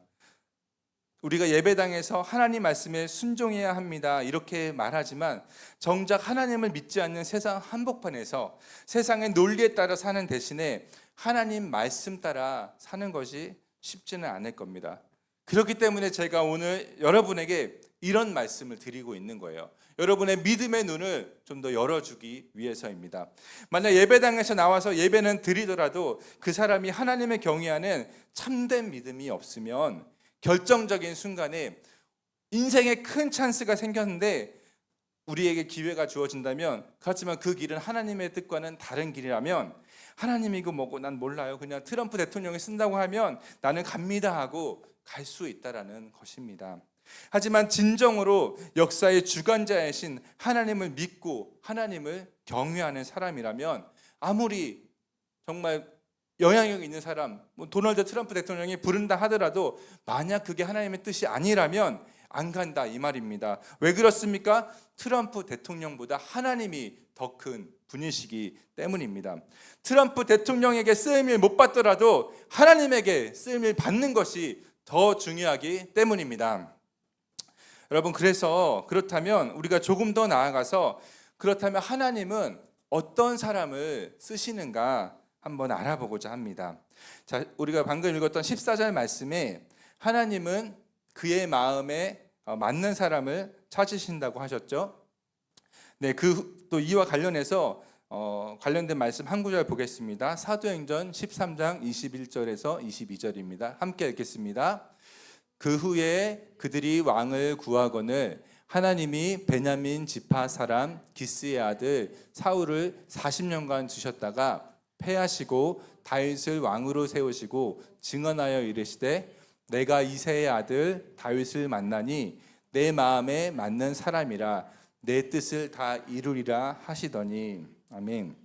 우리가 예배당에서 하나님 말씀에 순종해야 합니다 이렇게 말하지만 정작 하나님을 믿지 않는 세상 한복판에서 세상의 논리에 따라 사는 대신에 하나님 말씀 따라 사는 것이 쉽지는 않을 겁니다. 그렇기 때문에 제가 오늘 여러분에게 이런 말씀을 드리고 있는 거예요. 여러분의 믿음의 눈을 좀 더 열어주기 위해서입니다. 만약 예배당에서 나와서 예배는 드리더라도 그 사람이 하나님의 경외하는 참된 믿음이 없으면 결정적인 순간에 인생에 큰 찬스가 생겼는데 우리에게 기회가 주어진다면, 그렇지만 그 길은 하나님의 뜻과는 다른 길이라면 하나님이 이거 뭐고 난 몰라요, 그냥 트럼프 대통령이 쓴다고 하면 나는 갑니다 하고 갈 수 있다라는 것입니다. 하지만 진정으로 역사의 주관자이신 하나님을 믿고 하나님을 경외하는 사람이라면 아무리 정말 영향력 있는 사람, 도널드 트럼프 대통령이 부른다 하더라도 만약 그게 하나님의 뜻이 아니라면 안 간다 이 말입니다. 왜 그렇습니까? 트럼프 대통령보다 하나님이 더 큰 분이시기 때문입니다. 트럼프 대통령에게 쓰임을 못 받더라도 하나님에게 쓰임을 받는 것이 더 중요하기 때문입니다. 여러분, 그렇다면 우리가 조금 더 나아가서 그렇다면 하나님은 어떤 사람을 쓰시는가 한번 알아보고자 합니다. 자, 우리가 방금 읽었던 14절 말씀에 하나님은 그의 마음에 맞는 사람을 찾으신다고 하셨죠. 네, 또 이와 관련해서 관련된 말씀 한 구절 보겠습니다. 사도행전 13장 21절에서 22절입니다. 함께 읽겠습니다. 그 후에 그들이 왕을 구하거늘 하나님이 베냐민 지파 사람 기스의 아들 사울을 40년간 두셨다가 패하시고 다윗을 왕으로 세우시고 증언하여 이르시되 내가 이새의 아들 다윗을 만나니 내 마음에 맞는 사람이라 내 뜻을 다 이루리라 하시더니. 아멘.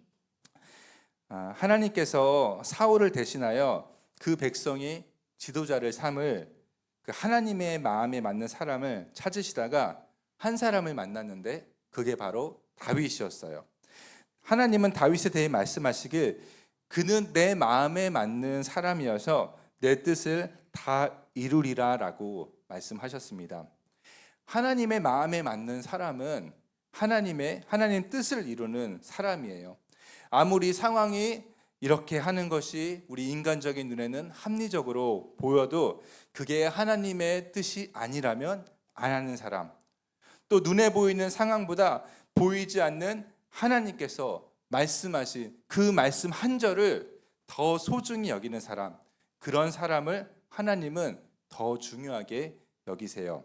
하나님께서 사울을 대신하여 그 백성이 지도자를 삼을 그 하나님의 마음에 맞는 사람을 찾으시다가 한 사람을 만났는데 그게 바로 다윗이었어요. 하나님은 다윗에 대해 말씀하시길 그는 내 마음에 맞는 사람이어서 내 뜻을 다 이루리라 라고 말씀하셨습니다. 하나님의 마음에 맞는 사람은 하나님 뜻을 이루는 사람이에요. 아무리 상황이 이렇게 하는 것이 우리 인간적인 눈에는 합리적으로 보여도 그게 하나님의 뜻이 아니라면 안 하는 사람, 또 눈에 보이는 상황보다 보이지 않는 하나님께서 말씀하신 그 말씀 한 절을 더 소중히 여기는 사람, 그런 사람을 하나님은 더 중요하게 여기세요.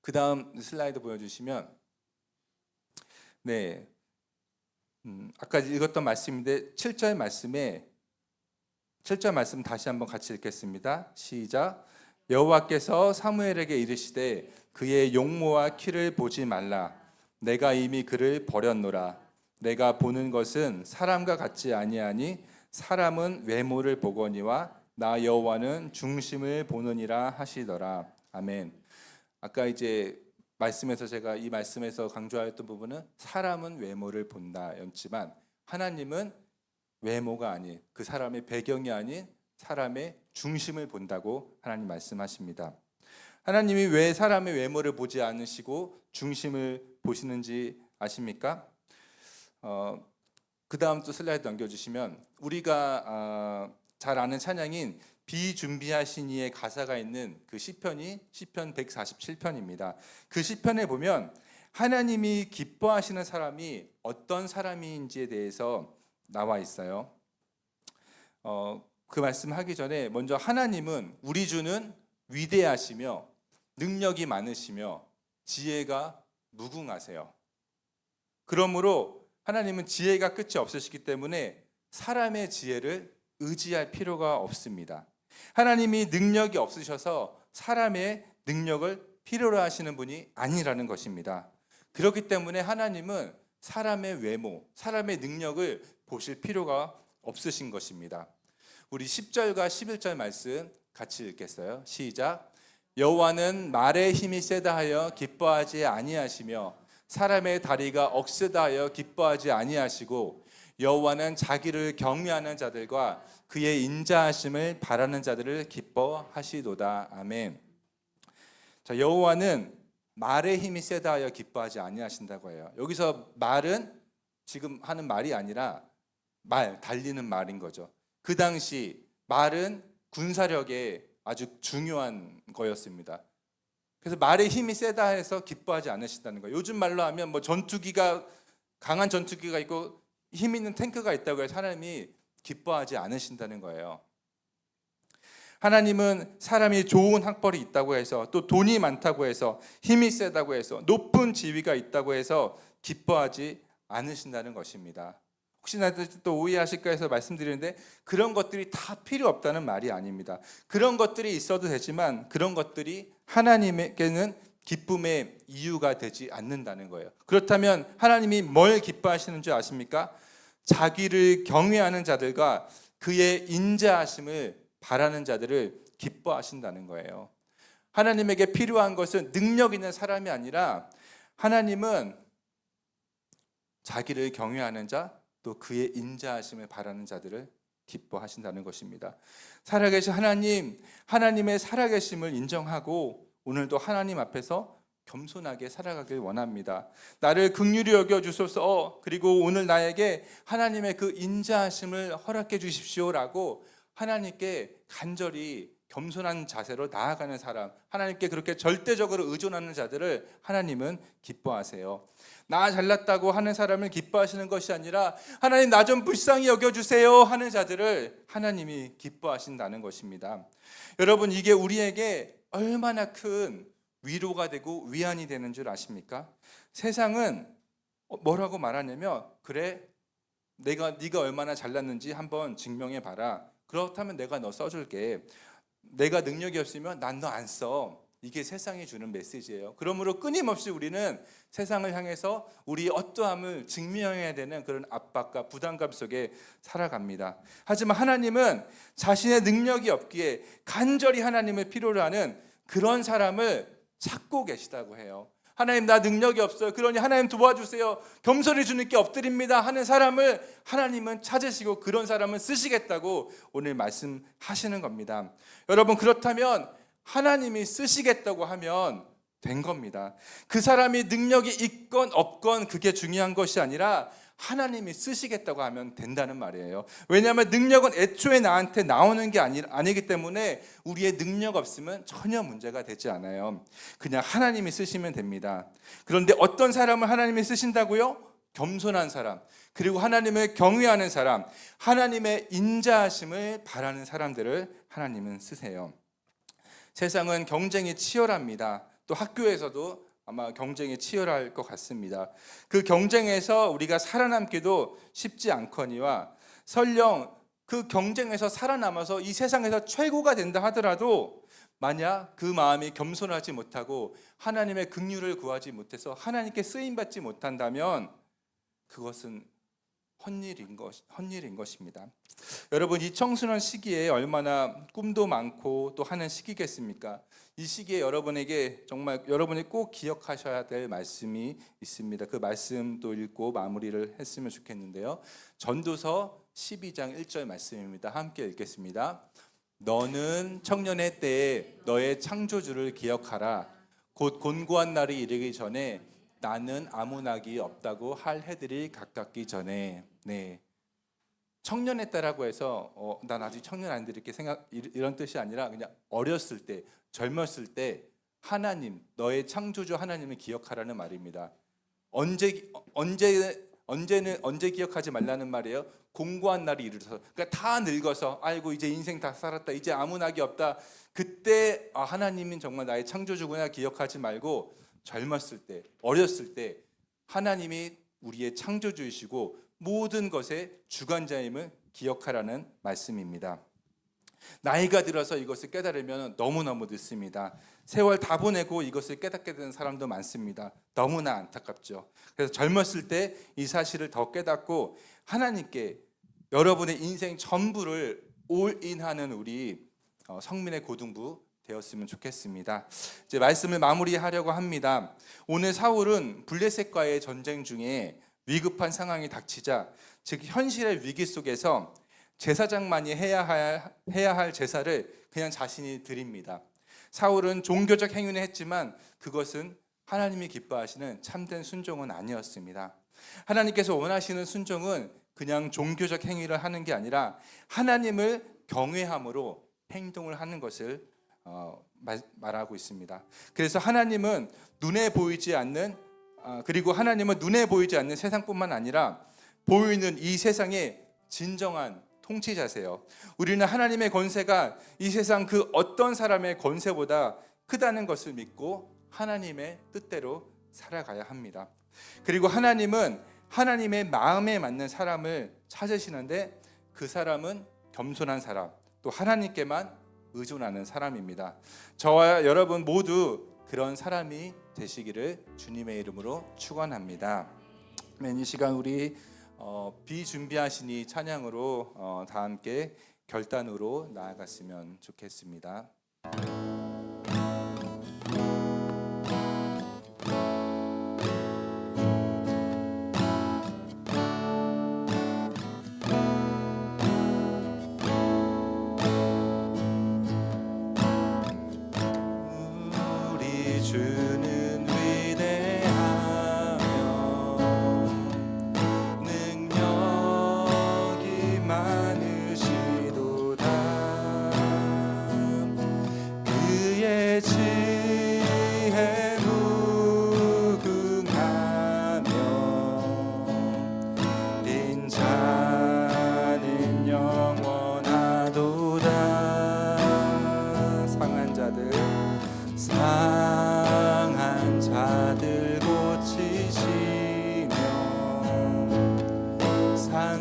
그 다음 슬라이드 보여주시면, 네, 아까 읽었던 말씀인데 7절 말씀 다시 한번 같이 읽겠습니다. 시작. 여호와께서 사무엘에게 이르시되 그의 용모와 키를 보지 말라. 내가 이미 그를 버렸노라. 내가 보는 것은 사람과 같지 아니하니 사람은 외모를 보거니와 나 여호와는 중심을 보느니라 하시더라. 아멘. 아까 이제 말씀에서 제가 이 말씀에서 강조하였던 부분은 사람은 외모를 본다였지만 하나님은 외모가 아닌 그 사람의 배경이 아닌 사람의 중심을 본다고 하나님 말씀하십니다. 하나님이 왜 사람의 외모를 보지 않으시고 중심을 보시는지 아십니까? 그 다음 또 슬라이드 넘겨주시면 우리가 잘 아는 찬양인 비준비하신 이의 가사가 있는 그 시편이 시편 147편입니다. 그 시편에 보면 하나님이 기뻐하시는 사람이 어떤 사람인지에 대해서 나와 있어요. 그 말씀하기 전에 먼저 하나님은 우리 주는 위대하시며 능력이 많으시며 지혜가 무궁하세요. 그러므로 하나님은 지혜가 끝이 없으시기 때문에 사람의 지혜를 의지할 필요가 없습니다. 하나님이 능력이 없으셔서 사람의 능력을 필요로 하시는 분이 아니라는 것입니다. 그렇기 때문에 하나님은 사람의 외모, 사람의 능력을 보실 필요가 없으신 것입니다. 우리 10절과 11절 말씀 같이 읽겠어요. 시작. 여호와는 말의 힘이 세다 하여 기뻐하지 아니하시며 사람의 다리가 억세다 하여 기뻐하지 아니하시고 여호와는 자기를 경외하는 자들과 그의 인자하심을 바라는 자들을 기뻐하시도다. 아멘. 자, 여호와는 말의 힘이 세다 하여 기뻐하지 아니하신다고 해요. 여기서 말은 지금 하는 말이 아니라 달리는 말인 거죠. 그 당시 말은 군사력에 아주 중요한 거였습니다. 그래서 말의 힘이 세다 해서 기뻐하지 않으신다는 거예요. 요즘 말로 하면 뭐 강한 전투기가 있고 힘 있는 탱크가 있다고 해서 하나님이 기뻐하지 않으신다는 거예요. 하나님은 사람이 좋은 학벌이 있다고 해서 또 돈이 많다고 해서 힘이 세다고 해서 높은 지위가 있다고 해서 기뻐하지 않으신다는 것입니다. 혹시나 또 오해하실까 해서 말씀드리는데 그런 것들이 다 필요 없다는 말이 아닙니다. 그런 것들이 있어도 되지만 그런 것들이 하나님에게는 기쁨의 이유가 되지 않는다는 거예요. 그렇다면 하나님이 뭘 기뻐하시는 줄 아십니까? 자기를 경외하는 자들과 그의 인자하심을 바라는 자들을 기뻐하신다는 거예요. 하나님에게 필요한 것은 능력 있는 사람이 아니라 하나님은 자기를 경외하는 자, 또 그의 인자하심을 바라는 자들을 기뻐하신다는 것입니다. 살아계신 하나님, 하나님의 살아계심을 인정하고 오늘도 하나님 앞에서 겸손하게 살아가길 원합니다. 나를 긍휼히 여겨주소서. 그리고 오늘 나에게 하나님의 그 인자하심을 허락해 주십시오라고 하나님께 간절히 겸손한 자세로 나아가는 사람, 하나님께 그렇게 절대적으로 의존하는 자들을 하나님은 기뻐하세요. 나 잘났다고 하는 사람을 기뻐하시는 것이 아니라 하나님 나 좀 불쌍히 여겨주세요 하는 자들을 하나님이 기뻐하신다는 것입니다. 여러분, 이게 우리에게 얼마나 큰 위로가 되고 위안이 되는 줄 아십니까? 세상은 뭐라고 말하냐면, 그래, 네가 얼마나 잘났는지 한번 증명해 봐라. 그렇다면 내가 너 써줄게. 내가 능력이 없으면 난 너 안 써. 이게 세상이 주는 메시지예요. 그러므로 끊임없이 우리는 세상을 향해서 우리의 어떠함을 증명해야 되는 그런 압박과 부담감 속에 살아갑니다. 하지만 하나님은 자신의 능력이 없기에 간절히 하나님을 필요로 하는 그런 사람을 찾고 계시다고 해요. 하나님 나 능력이 없어요. 그러니 하나님 도와주세요. 겸손히 주님께 엎드립니다 하는 사람을 하나님은 찾으시고 그런 사람을 쓰시겠다고 오늘 말씀하시는 겁니다. 여러분, 그렇다면 하나님이 쓰시겠다고 하면 된 겁니다. 그 사람이 능력이 있건 없건 그게 중요한 것이 아니라 하나님이 쓰시겠다고 하면 된다는 말이에요. 왜냐하면 능력은 애초에 나한테 나오는 게 아니기 때문에 우리의 능력 없으면 전혀 문제가 되지 않아요. 그냥 하나님이 쓰시면 됩니다. 그런데 어떤 사람을 하나님이 쓰신다고요? 겸손한 사람, 그리고 하나님을 경외하는 사람, 하나님의 인자하심을 바라는 사람들을 하나님은 쓰세요. 세상은 경쟁이 치열합니다. 또 학교에서도 아마 경쟁이 치열할 것 같습니다. 그 경쟁에서 우리가 살아남기도 쉽지 않거니와 설령 그 경쟁에서 살아남아서 이 세상에서 최고가 된다 하더라도 만약 그 마음이 겸손하지 못하고 하나님의 긍휼을 구하지 못해서 하나님께 쓰임받지 못한다면 그것은 헛일인 것입니다. 여러분, 이 청소년 시기에 얼마나 꿈도 많고 또 하는 시기겠습니까? 이 시기에 여러분에게 정말 여러분이 꼭 기억하셔야 될 말씀이 있습니다. 그 말씀도 읽고 마무리를 했으면 좋겠는데요. 전도서 12장 1절 말씀입니다. 함께 읽겠습니다. 너는 청년의 때에 너의 창조주를 기억하라. 곧 곤고한 날이 이르기 전에 나는 아무 낙이 없다고 할 해들이 가깝기 전에. 네, 청년의 때라고 해서 난 아직 청년 안 돼 이렇게 이런 뜻이 아니라 그냥 어렸을 때, 젊었을 때 하나님, 너의 창조주 하나님을 기억하라는 말입니다. 언제 기억하지 말라는 말이에요? 공고한 날이 이르러서, 그러니까 다 늙어서 아이고 이제 인생 다 살았다, 이제 아무 낙이 없다, 그때 하나님은 정말 나의 창조주구나 기억하지 말고 젊었을 때, 어렸을 때 하나님이 우리의 창조주이시고 모든 것의 주관자임을 기억하라는 말씀입니다. 나이가 들어서 이것을 깨달으면 너무너무 늦습니다. 세월 다 보내고 이것을 깨닫게 되는 사람도 많습니다. 너무나 안타깝죠. 그래서 젊었을 때 이 사실을 더 깨닫고 하나님께 여러분의 인생 전부를 올인하는 우리 성민의 고등부 되었으면 좋겠습니다. 이제 말씀을 마무리하려고 합니다. 오늘 사울은 블레셋과의 전쟁 중에 위급한 상황이 닥치자, 즉 현실의 위기 속에서 제사장만이 해야 할 제사를 그냥 자신이 드립니다. 사울은 종교적 행위는 했지만 그것은 하나님이 기뻐하시는 참된 순종은 아니었습니다. 하나님께서 원하시는 순종은 그냥 종교적 행위를 하는 게 아니라 하나님을 경외함으로 행동을 하는 것을 말하고 있습니다. 그래서 하나님은 눈에 보이지 않는 세상뿐만 아니라 보이는 이 세상의 진정한 통치자세요. 우리는 하나님의 권세가 이 세상 그 어떤 사람의 권세보다 크다는 것을 믿고 하나님의 뜻대로 살아가야 합니다. 그리고 하나님은 하나님의 마음에 맞는 사람을 찾으시는데 그 사람은 겸손한 사람, 또 하나님께만 의존하는 사람입니다. 저와 여러분 모두 그런 사람이 되시기를 주님의 이름으로 축원합니다. 이 시간 우리 비준비하시니 찬양으로 다 함께 결단으로 나아갔으면 좋겠습니다.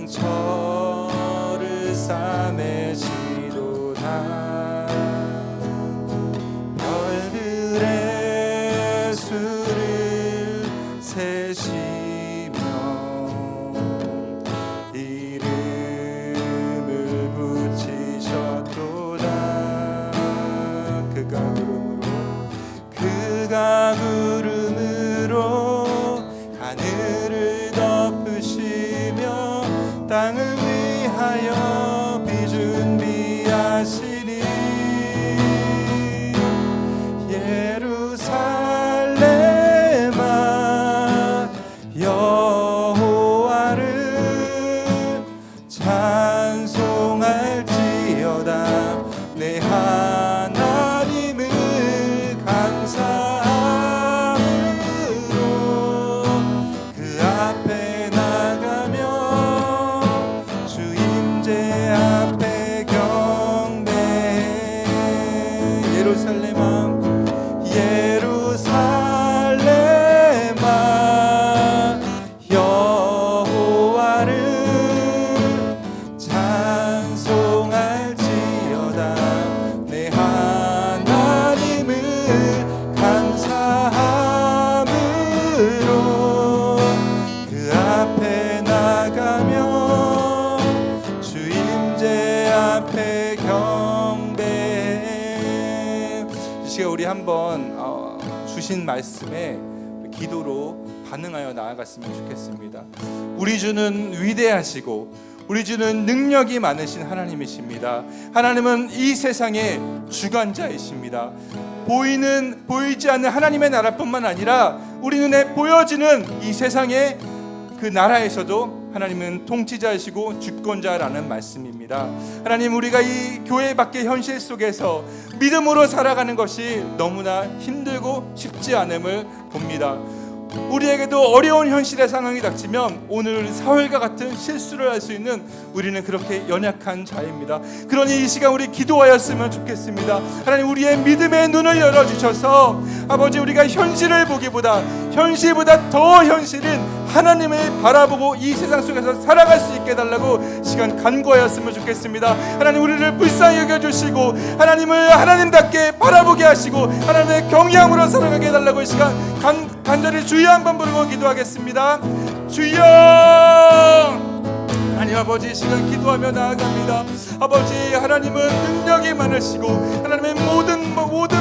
상처를 싸매시도다 별들의 수를 세시며 이름을 붙이셨도다 그가 구름으로 하늘을 덮으시며 땅을 위하여 비준비하시니 예루살렘아 여호와를 찬송할지어다 내 하나님을 감사함으로 그 앞에 나가며 주 임재 앞에 경배해 예루살렘아 여호와를 찬송할지어다 내 하나님을 감사함으로 그 앞에 나가며 주 임재 앞에 경배해. 이 시간 우리 한번 주신 말씀에 기도로 반응하여 나아갔으면 좋겠습니다. 우리 주는 위대하시고 우리 주는 능력이 많으신 하나님이십니다. 하나님은 이 세상의 주관자이십니다. 보이지 않는 하나님의 나라뿐만 아니라 우리 눈에 보여지는 이 세상의 그 나라에서도 하나님은 통치자이시고 주권자라는 말씀입니다. 하나님, 우리가 이 교회 밖의 현실 속에서 믿음으로 살아가는 것이 너무나 힘들고 쉽지 않음을 봅니다. 우리에게도 어려운 현실의 상황이 닥치면 오늘 사울과 같은 실수를 할 수 있는 우리는 그렇게 연약한 자입니다. 그러니 이 시간 우리 기도하였으면 좋겠습니다. 하나님, 우리의 믿음의 눈을 열어주셔서 아버지, 우리가 현실을 보기보다 현실보다 더 현실인 하나님을 바라보고 이 세상 속에서 살아갈 수 있게 해달라고 시간 간구하였으면 좋겠습니다. 하나님, 우리를 불쌍히 여겨주시고 하나님을 하나님답게 바라보게 하시고 하나님의 경외함으로 살아가게 해달라고 이 시간 간절히 주여 한번 부르고 기도하겠습니다. 주여! 하나님 아버지, 이 시간 기도하며 나아갑니다. 아버지, 하나님은 능력이 많으시고 하나님의 모든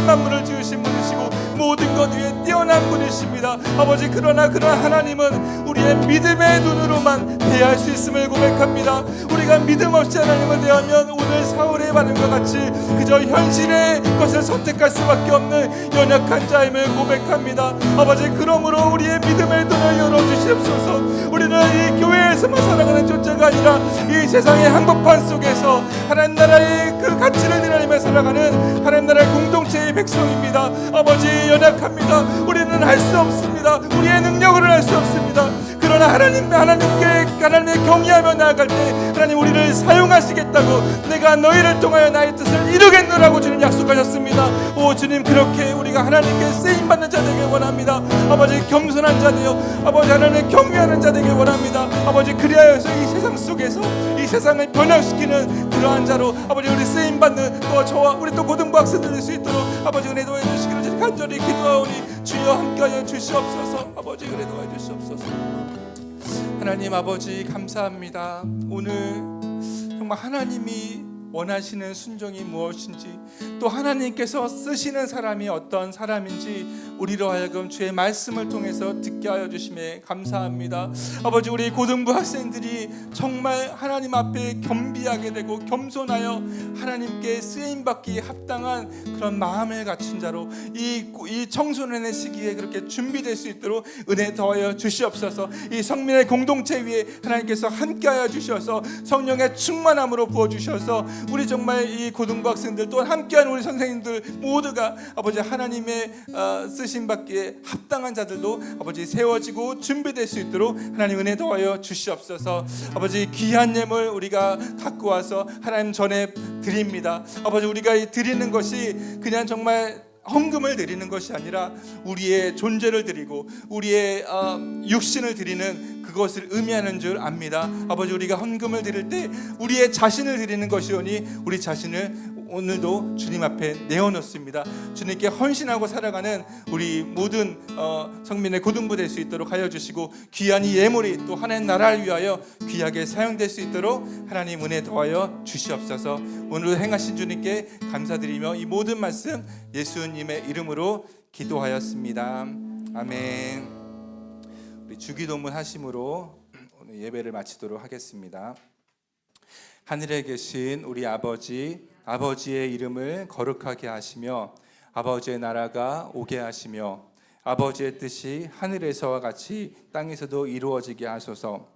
만물을 지으신 분이시고 모든 것 위에 뛰어난 분이십니다. 아버지, 그러나 그런 하나님은 우리의 믿음의 눈으로만 대할 수 있음을 고백합니다. 우리가 믿음 없이 하나님을 대하면 오늘 사울의 반응과 같이 그저 현실의 것을 선택할 수밖에 없는 연약한 자임을 고백합니다. 아버지, 그러므로 우리의 믿음의 눈을 열어주시옵소서. 우리는 이 교회에서만 살아가는 존재가 아니라 이 세상의 한복판 속에서 하나님 나라의 그 가치를 드러내며 살아가는 하나님 나라의 공동체의 백성입니다. 아버지, 연약합니다. 우리는 할 수 없습니다. 우리의 능력으로는 할 수 없습니다. 그러나 하나님의 경외하며 나아갈 때 하나님 우리를 사용하시겠다고, 내가 너희를 통하여 나의 뜻을 이루겠노라고 주님 약속하셨습니다. 오 주님, 그렇게 우리가 하나님께 쓰임받는 자 되길 원합니다. 아버지, 겸손한 자 되어 아버지 하나님을 경외하는 자 되길 원합니다. 아버지, 그리하여서 이 세상 속에서 이 세상을 변화시키는 그러한 자로 아버지 우리 쓰임받는 또 저와 우리 또 고등부 학생들 될 수 있도록 아버지 은혜도해 주시기를 저희 간절히 기도하오니 주여 함께하여 주시옵소서. 아버지, 은혜도해 주시옵소서. 하나님 아버지, 감사합니다. 오늘 정말 하나님이 원하시는 순종이 무엇인지, 또 하나님께서 쓰시는 사람이 어떤 사람인지 우리로 하여금 주의 말씀을 통해서 듣게 하여 주심에 감사합니다. 아버지, 우리 고등부 학생들이 정말 하나님 앞에 겸비하게 되고 겸손하여 하나님께 쓰임받기에 합당한 그런 마음을 갖춘 자로 이 청소년의 시기에 그렇게 준비될 수 있도록 은혜 더하여 주시옵소서. 이 성민의 공동체 위에 하나님께서 함께하여 주셔서 성령의 충만함으로 부어주셔서 우리 정말 이 고등부 학생들 또 함께한 우리 선생님들 모두가 아버지 하나님의 쓰심 받기에 합당한 자들로 아버지 세워지고 준비될 수 있도록 하나님 은혜 더하여 주시옵소서. 아버지, 귀한 예물 우리가 갖고 와서 하나님 전에 드립니다. 아버지, 우리가 드리는 것이 그냥 정말 헌금을 드리는 것이 아니라 우리의 존재를 드리고 우리의 육신을 드리는 그것을 의미하는 줄 압니다. 아버지, 우리가 헌금을 드릴 때 우리의 자신을 드리는 것이오니 우리 자신을 오늘도 주님 앞에 내어놓습니다. 주님께 헌신하고 살아가는 우리 모든 성민의 고등부 될 수 있도록 하여 주시고, 귀한 이 예물이 또 하나님 나라를 위하여 귀하게 사용될 수 있도록 하나님 은혜 더하여 주시옵소서. 오늘 행하신 주님께 감사드리며 이 모든 말씀 예수님의 이름으로 기도하였습니다. 아멘. 우리 주기도문 하심으로 오늘 예배를 마치도록 하겠습니다. 하늘에 계신 우리 아버지의 이름을 거룩하게 하시며 아버지의 나라가 오게 하시며 아버지의 뜻이 하늘에서와 같이 땅에서도 이루어지게 하소서.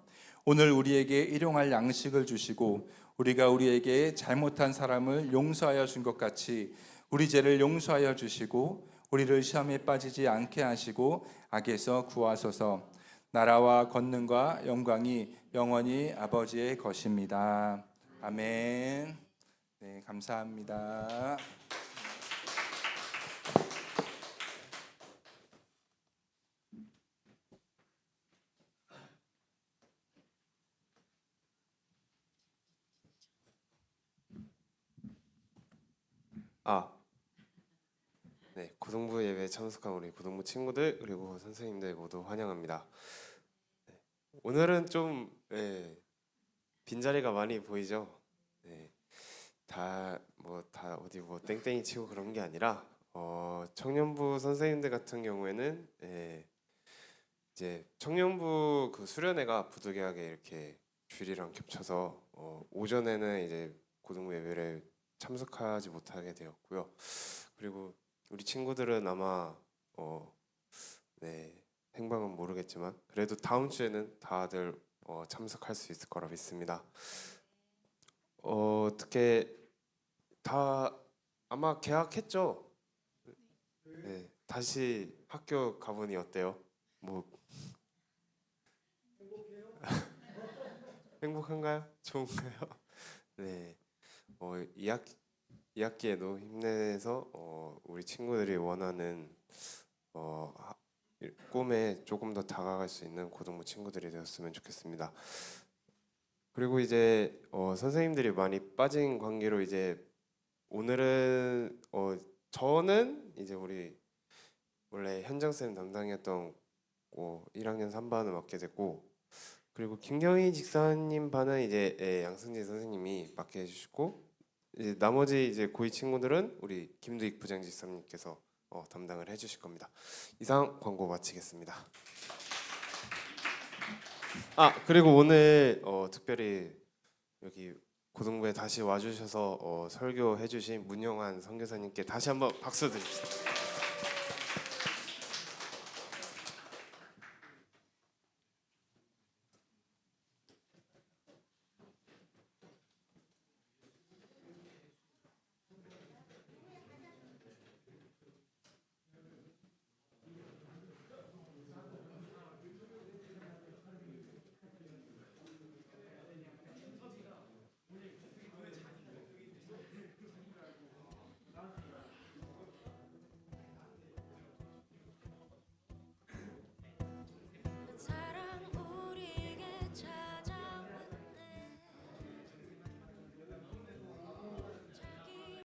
오늘 우리에게 일용할 양식을 주시고 우리가 우리에게 잘못한 사람을 용서하여 준 것 같이 우리 죄를 용서하여 주시고 우리를 시험에 빠지지 않게 하시고 악에서 구하소서. 나라와 권능과 영광이 영원히 아버지의 것입니다. 아멘. 네, 감사합니다. 네, 고등부 예배에 참석한 우리 고등부 친구들 그리고 선생님들 모두 환영합니다. 네, 오늘은 좀 빈자리가 많이 보이죠. 네, 다 어디 땡땡이 치고 그런 게 아니라 청년부 선생님들 같은 경우에는 이제 청년부 그 수련회가 부득이하게 이렇게 주일이랑 겹쳐서 오전에는 이제 고등부 예배를 참석하지 못하게 되었고요. 그리고 우리 친구들은 아마 행방은 모르겠지만 그래도 다음 주에는 다들 참석할 수 있을 거라 믿습니다. 어떻게 다 아마 개학했죠? 네, 다시 학교 가보니 어때요? 뭐 행복한가요? 좋은가요? 네, 2학기에도 힘내서 우리 친구들이 원하는 꿈에 조금 더 다가갈 수 있는 고등부 친구들이 되었으면 좋겠습니다. 그리고 이제 선생님들이 많이 빠진 관계로 이제 오늘은 저는 이제 우리 원래 현정쌤 담당이었던 1학년 3반을 맡게 됐고, 그리고 김경희 직사님 반은 이제 양승진 선생님이 맡게 해주시고, 이제 나머지 이제 고2 친구들은 우리 김두익 부장직사님께서 담당을 해주실 겁니다. 이상 광고 마치겠습니다. 그리고 오늘 특별히 여기 고등부에 다시 와주셔서 설교해주신 문영환 선교사님께 다시 한번 박수 드립시다.